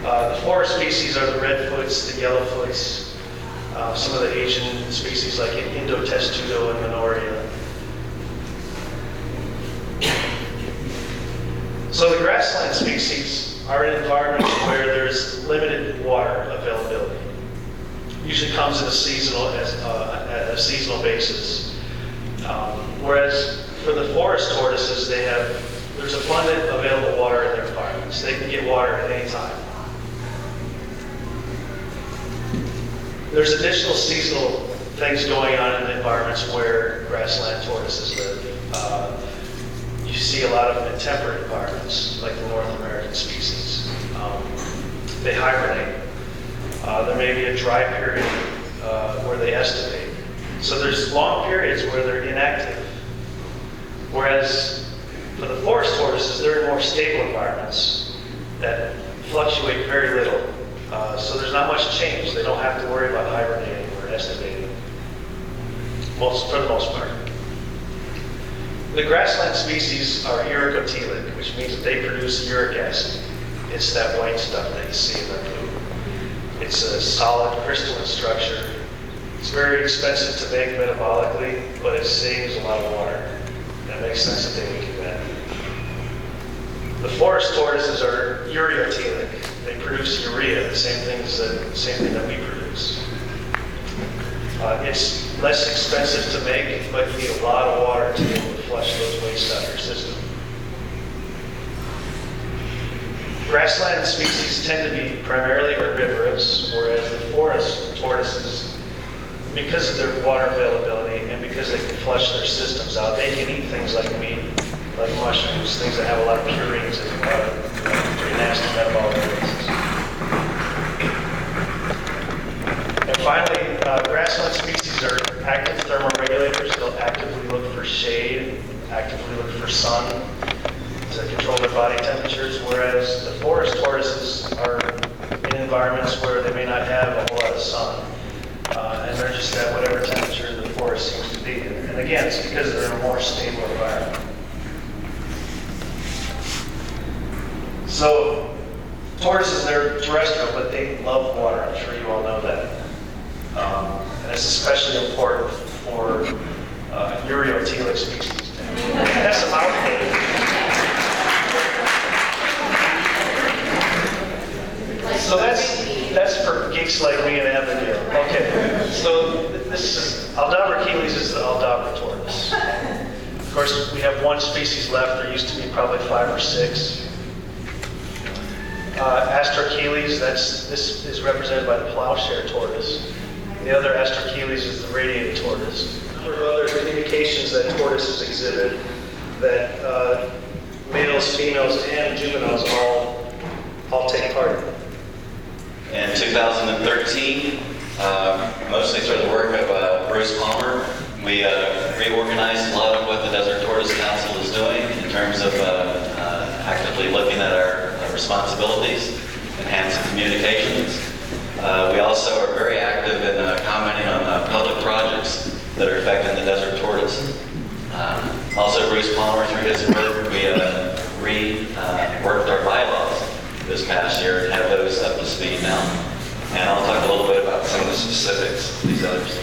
The forest species are the redfoots, the yellowfoots, some of the Asian species like Indo-testudo and Minoria. So the grassland species are in environments where there's limited water availability. Usually comes at a seasonal basis. Whereas for the forest tortoises, there's abundant available water in their environments. They can get water at any time. There's additional seasonal things going on in the environments where grassland tortoises live. You see a lot of them in temperate environments, like the North American species. They hibernate. There may be a dry period where they estivate. So there's long periods where they're inactive. Whereas for the forest tortoises, they're in more stable environments that fluctuate very little. So there's not much change. They don't have to worry about hibernating or estivating, for the most part. The grassland species are uricotelic, which means that they produce uric acid. It's that white stuff that you see in their food. It's a solid crystalline structure. It's very expensive to make metabolically, but it saves a lot of water. That makes sense that they would do that. The forest tortoises are ureotelic. They produce urea, the same thing that we produce. It's less expensive to make, but you need a lot of water to be able to flush those waste out of your system. Grassland species tend to be primarily herbivorous, whereas the forest tortoises, because of their water availability and because they can flush their systems out, they can eat things like meat, like mushrooms, things that have a lot of purines and a lot of pretty nasty metabolic releases. And finally, grassland species are active thermoregulators. They'll actively look for shade, actively look for sun to control their body temperatures, whereas the forest tortoises are in environments where they may not have a whole lot of sun, and they're just at whatever temperature the forest seems to be. And again, it's because they're in a more stable environment. So tortoises, they're terrestrial, but they love water. I'm sure you all know that. And it's especially important for ureotelic species. That's a mouthful. So that's for geeks like me and Abigail. Okay, so this is Aldabra-Achilles is the Aldabra tortoise. Of course, we have one species left. There used to be probably 5 or 6. Astrorachilles, this is represented by the plowshare tortoise. The other Astrorachilles is the radiated tortoise. A number of other indications that tortoises exhibit that males, females, and juveniles all take part in. In 2013, mostly through the work of Bruce Palmer, we reorganized a lot of what the Desert Tortoise Council is doing in terms of actively looking at our responsibilities, enhancing communications. We also are very active in commenting on public projects that are affecting the desert tortoise. Also, Bruce Palmer, through his work, we reworked our bylaws this past year and have those up to speed now. And I'll talk a little bit about some of the specifics of these others.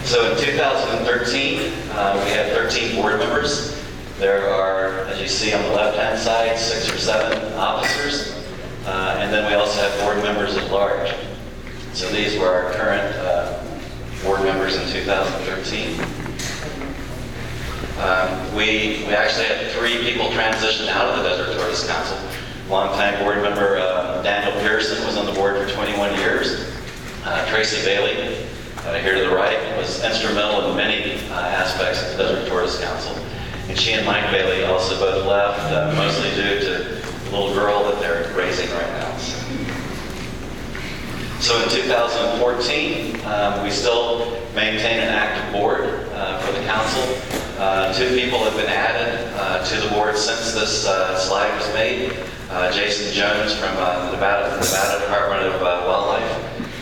So in 2013, we had 13 board members. There are, as you see on the left-hand side, 6 or 7 officers. And then we also have board members at large. So these were our current board members in 2013. We actually had 3 people transition out of the Desert Tortoise Council. Longtime board member Daniel Pearson was on the board for 21 years. Tracy Bailey, here to the right, was instrumental in many aspects of the Desert Tortoise Council. And she and Mike Bailey also both left, mostly due to the little girl that they're raising right now. So in 2014, we still maintain an active board for the council. 2 people have been added to the board since this slide was made. Jason Jones from the Nevada Department of Wildlife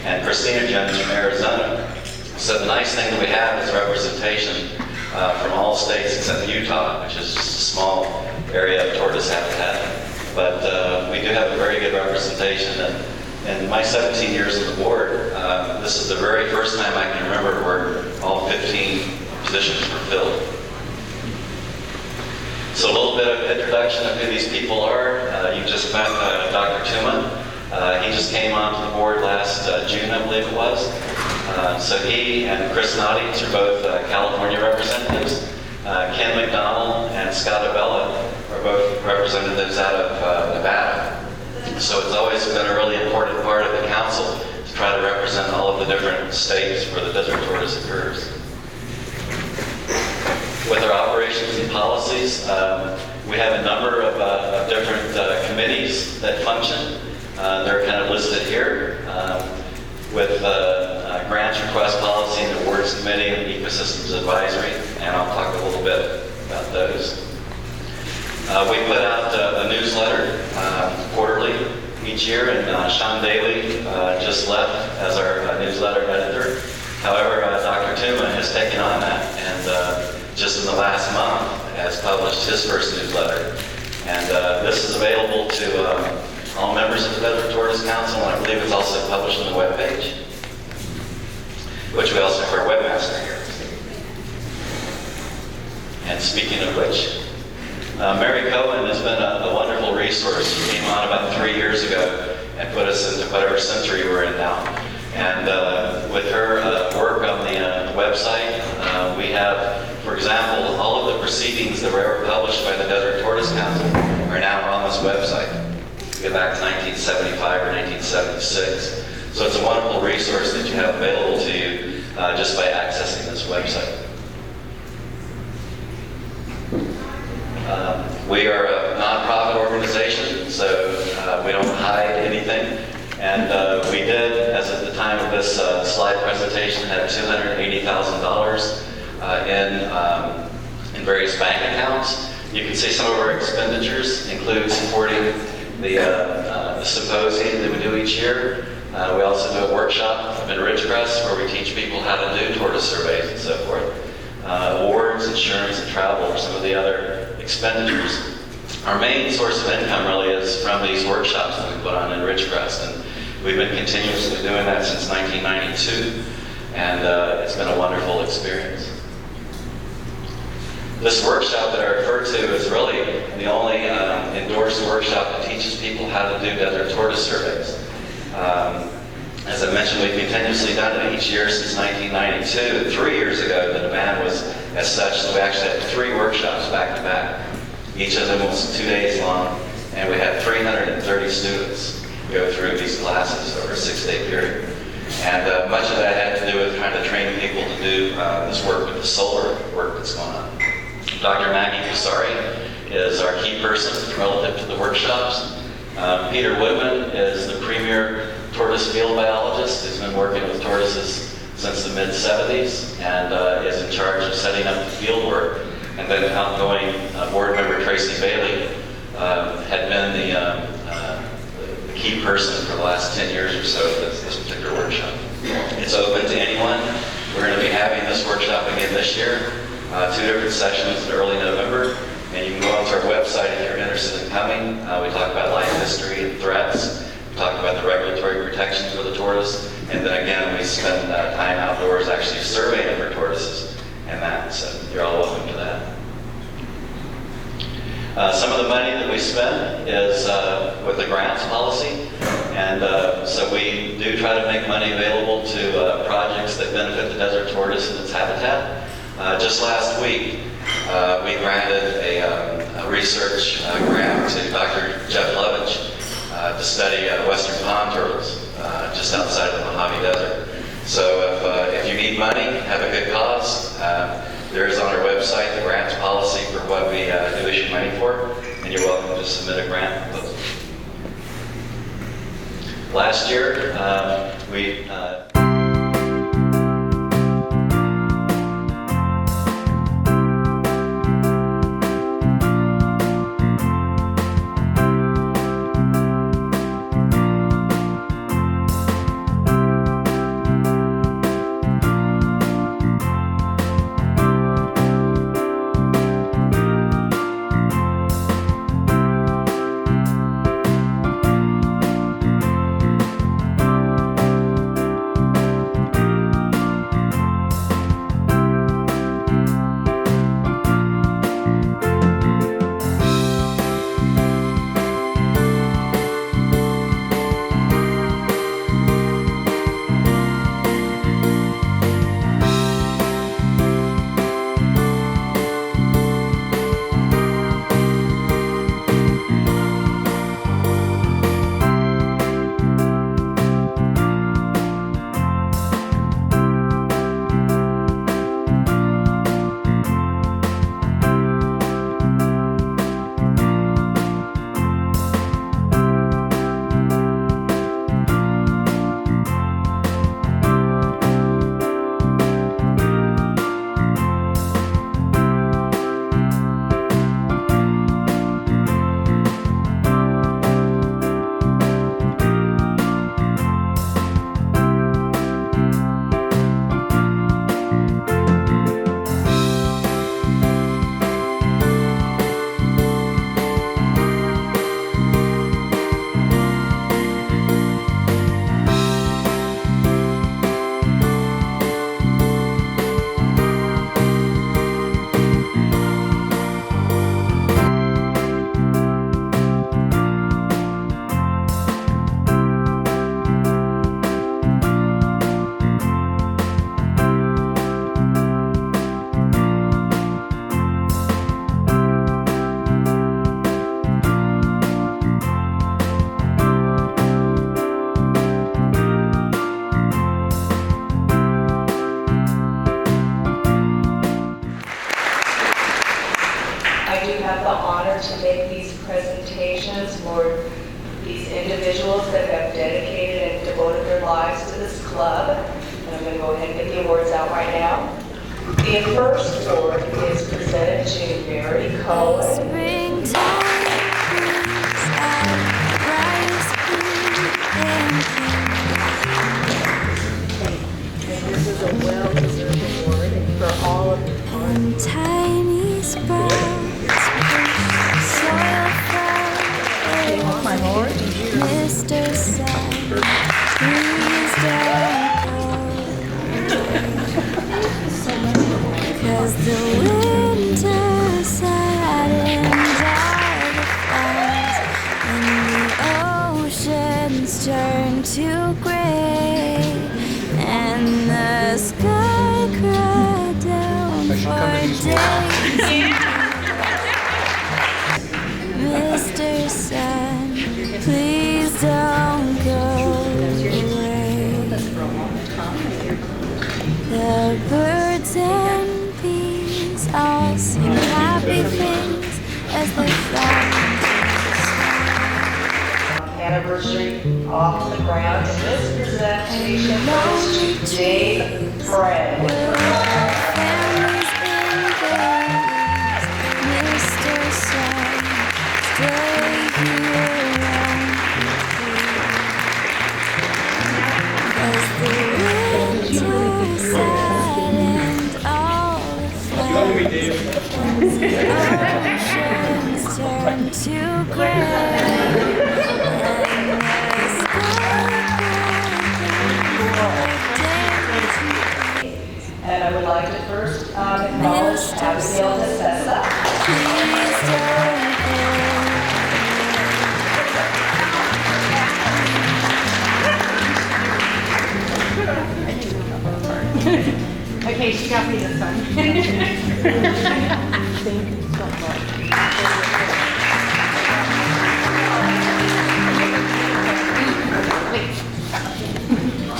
and Christina Jones from Arizona. So the nice thing that we have is representation from all states except Utah, which is just a small area of tortoise habitat. But we do have a very good representation. And in my 17 years on the board, this is the very first time I can remember where all 15 positions were filled. So a little bit of introduction of who these people are. You just met Dr. Tuma. He just came onto the board last June, I believe it was. So he and Chris Notties are both California representatives. Ken McDonald and Scott Abella are both representatives out of Nevada. So it's always been a really important part of the council to try to represent all of the different states where the desert tortoise occurs. With our operations and policies, we have a number of different committees that function. They're kind of listed here with grants request policy and awards committee and ecosystems advisory, and I'll talk a little bit about those. We put out a newsletter quarterly each year, and Sean Daly just left as our newsletter editor. However, Dr. Tuma has taken on that, and just in the last month has published his first newsletter. And this is available to all members of the Desert Tortoise Council, and I believe it's also published on the webpage, which we also have our webmaster here. And speaking of which, Mary Cohen has been a wonderful resource. She came on about 3 years ago and put us into whatever century we're in now. And with her work on the website, we have, for example, all of the proceedings that were ever published by the Desert Tortoise Council are now on this website. We go back to 1975 or 1976. So it's a wonderful resource that you have available to you just by accessing this website. We are a nonprofit organization, so we don't hide anything. And we did, as at the time of this slide presentation, had $280,000 in various bank accounts. You can see some of our expenditures include supporting the symposium that we do each year. We also do a workshop up in Ridgecrest where we teach people how to do tortoise surveys and so forth. Awards, insurance, and travel are some of the other expenditures. Our main source of income really is from these workshops that we put on in Ridgecrest, and we've been continuously doing that since 1992, and it's been a wonderful experience. This workshop that I refer to is really the only endorsed workshop that teaches people how to do desert tortoise surveys. As I mentioned, we've continuously done it each year since 1992. 3 years ago, the demand was as such that we actually had 3 workshops back to back. Each of them was 2 days long, and we had 330 students go through these classes over a 6-day period. And much of that had to do with trying to train people to do this work with the solar work that's going on. Dr. Maggie Fusari is our key person relative to the workshops. Peter Woodman is the premier tortoise field biologist who's been working with tortoises since the mid-70s and is in charge of setting up the field work. And then outgoing board member Tracy Bailey had been the key person for the last 10 years or so of this particular workshop. It's open to anyone. We're going to be having this workshop again this year, 2 different sessions in early November. And you can go onto our website if you're interested in coming. We talk about life history and threats. We talk about the regulatory protections for the tortoise. And then again, we spend time outdoors actually surveying for tortoises and that. So you're all welcome to that. Some of the money that we spend is with the grants policy. And so we do try to make money available to projects that benefit the desert tortoise and its habitat. Just last week, we granted a research grant to Dr. Jeff Lovich to study western pond turtles just outside of the Mojave Desert. good cause. There is on our website the grants policy for what we do issue money for, and you're welcome to submit a grant proposal. Last year, we to make these presentations for these individuals that have dedicated and devoted their lives to this club. And I'm going to go ahead and get the awards out right now. The first award is presented to Mary Cohen. This is a well-deserved award for all of your hard work. Tiny sprouts, soil fire, my Lord, Mr. Sun, please don't go, 'cause the winter saddens all the flowers, and the oceans turn to gray, and the sky cried down for days. Mr. Sun, please don't go away. The birds and bees all sing happy things as they fly. Anniversary off the ground, and this presentation goes to Dave Fred. Mr. Sun, stay here and as the winter saddened all the flowers, the oceans turn to gray. And I would like to first acknowledge Abigail DeSessa. Okay, she got me this time. Thank you so much.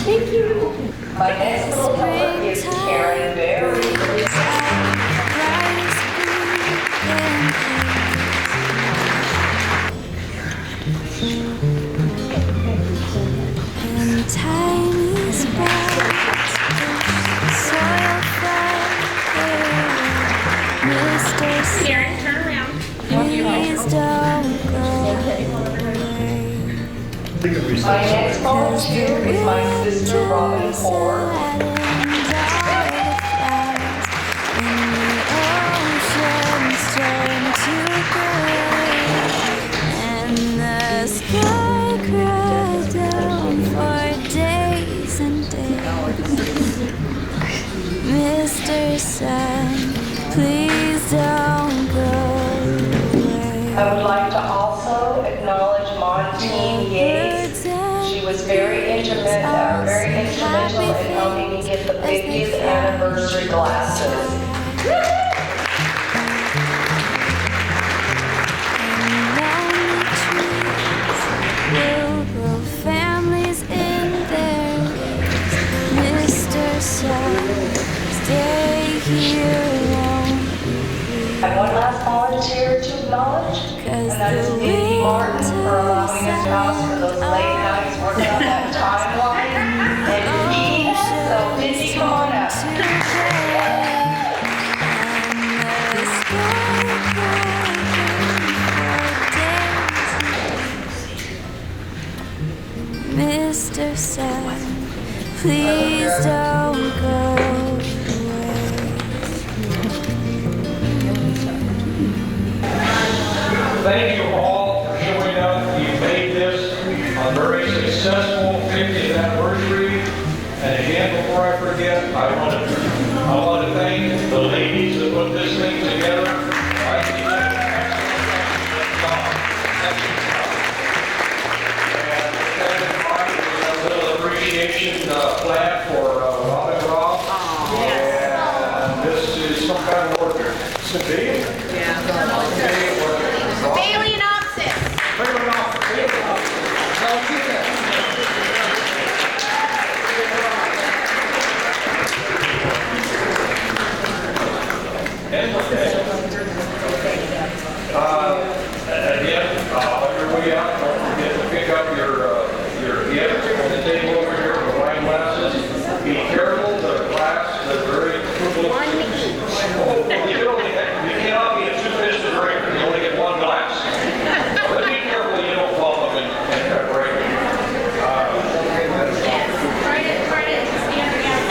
Thank you. My next little poet is Karen Vick. Karen, turn around. Please don't go away. My next volunteer is my sister Robin Ford. And the sky cried down for days and days. Mr. Sun, please don't go away. I would like to also acknowledge Montine Yates. She was very instrumental in helping me get the 50th anniversary glasses. Will grow families in their ways. Mr. Sun, stay here alone. And one last volunteer to acknowledge, and that is Mindy Martin for allowing us house for those late nights working on that timeline. And Mindy, so Mindy, come on up. Mr. Sun, please don't go away. Thank you all for showing up. You made this a very successful 50th anniversary. And again, before I forget, I want to thank the ladies that put this thing together. I think they did an excellent job. And a little appreciation plan for Robin Rob. And this is some kind of order. Civilian? Phalaenopsis. Again, on your way out, don't forget to pick up your gift on the table over here, the wine glasses. Be careful, the glass, the very frugal. You cannot be a two-fisted drinker. You only get one glass. But be careful you don't fall them and break them. Try to stand again.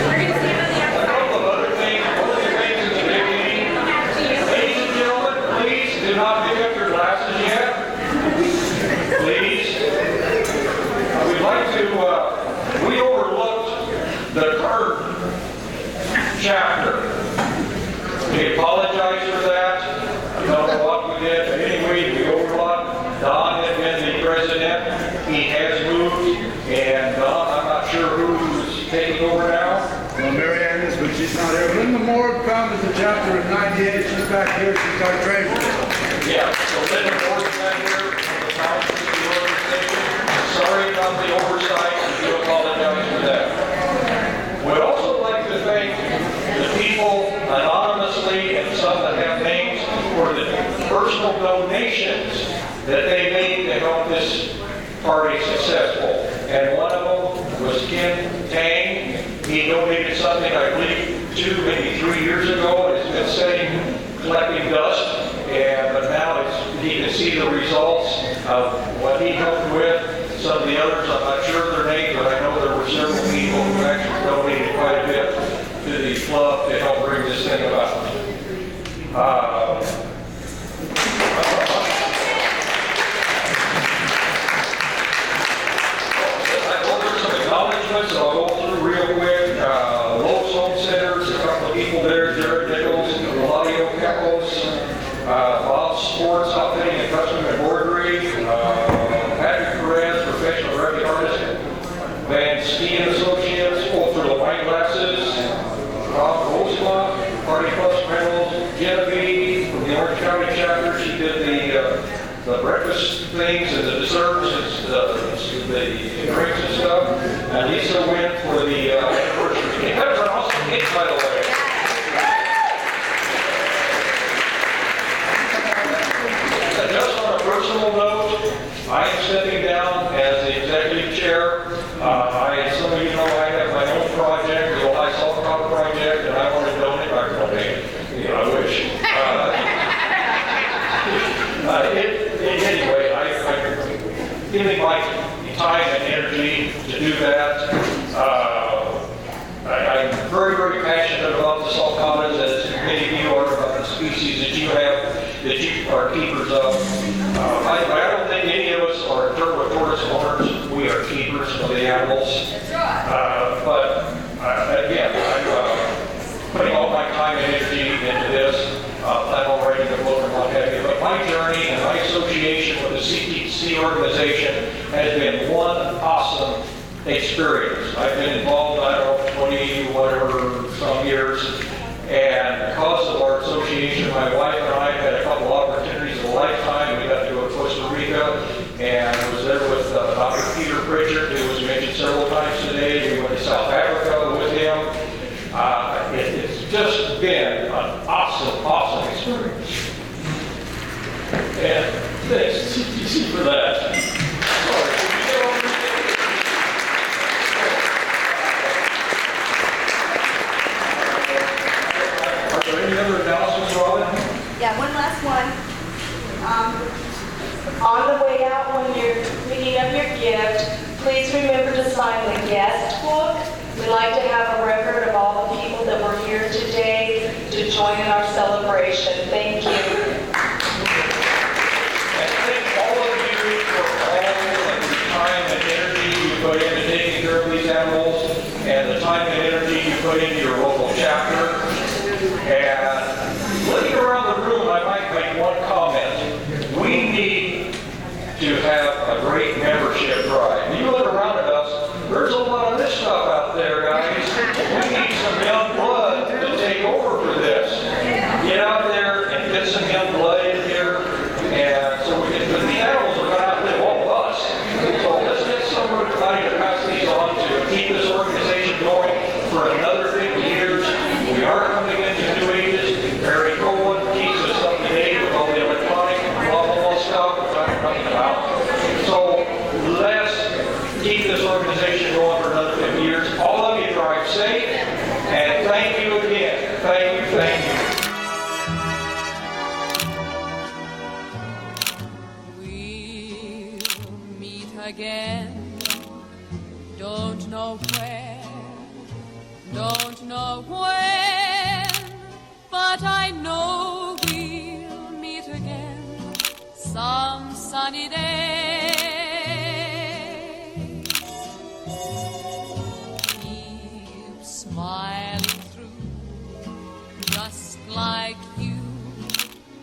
We're going to stand on the A couple of other things, one of the things in the beginning, ladies and gentlemen, please do not pick up your glasses yet. Please. We'd like to, we overlooked the current chapter. We apologize for that. I don't know what we did, but anyway, we overlooked. Don had been the president. He has moved, and Don, I'm not sure who's taking over now. Well, Mary Ann is, but she's not here. Linda Moore founded the chapter in '98. She's back here. She's our treasurer. Yeah, so Linda Moore's back here from the founders of the organization. Sorry about the oversight. We do apologize for that. We'd also like to thank the people anonymously and some that have names for the personal donations that they made to help this party successful. And one of them was Ken Tang. He donated something, I believe, 2, maybe 3 years ago. It's been sitting, collecting dust, but now he can see the results of what he helped with. Some of the others, I'm not sure of their names, but I know there were several people who actually donated quite a bit to the club to help bring this thing about. Some acknowledgements that I'll go through real quick. Lowe's Home Centers, a couple of people there, Jared Nichols, Claudio Kepos, Bob's Sports Outfitting and Custom Embroidery, Patrick Perez, professional graphic artist, Van Steen Associates, for the wine glasses, Rob Rosema, Party Plus Rentals, Genevieve from the Orange County chapter. She did the breakfast things and the desserts and the drinks and stuff. And Lisa went for the anniversary cake. That was an awesome cake, by the way. Just on a personal note, I am stepping down as the executive chair. Some of you know I have my own project, the Ojai Salt Rock Project. Anyway, I'm giving my time and energy to do that. I'm very, very passionate about the salt commons, as many of you are, about the species that you have, that you are keepers of. I don't think any of us are turtle tortoise owners. We are keepers of the animals. But again, I'm putting all my time and energy into this. I'm already the book and what have you. But my journey and my association with the CTC organization has been one awesome experience. I've been involved, I don't know, 20, whatever, some years. And because of our association, my wife and I had a couple opportunities in a lifetime. We got to go to Costa Rica and was there with Dr. Peter Pritchard, who was mentioned several times today. We went to South Africa with him. It's just been an awesome, awesome experience. And thanks CTC for that. Are there any other announcements, Robin? Yeah, one last one. On the way out, when you're picking up your gift, please remember to sign the guest book. We'd like to have a record of all the people that were here today to join in our celebration. Thank you. And thank all of you for all of the time and energy you put into taking care of these animals, and the time and energy you put into your local chapter. And looking around the room, I might make one comment. We need to have a great membership drive. You look around at us, there's a lot of this stuff out there, guys. We need some young blood to take over for this. Get out there and get some young blood in here, and so we can, because the animals are going to outlive all of us. So let's get somebody to pass these on to keep this organization going for another 50 years. We are coming into new ages. Barry Cohen keeps us up to date with all the electronic, blah, blah, blah stuff we're talking about. So let's keep this organization going for another 50 years. All of you drive safe, and thank you again. Thank you, thank you. We'll meet again. Don't know where, don't know when, but I know we'll meet again some sunny day. Keep smiling through, just like you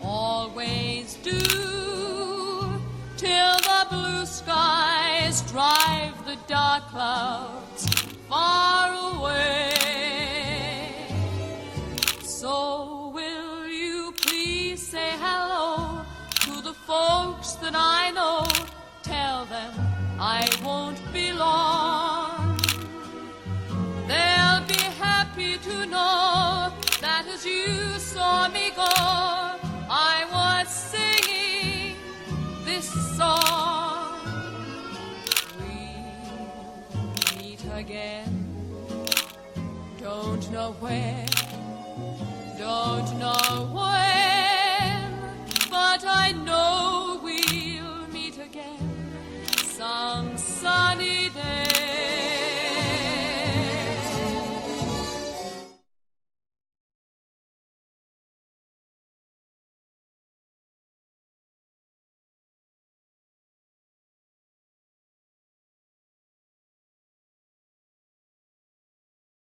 always do, till the blue skies drive the dark clouds far away. So will you please say hello to the folks that I know? Tell them I won't be long. They'll be happy to know that as you saw me go, I was singing this song. We'll meet again. Don't know where, don't know what.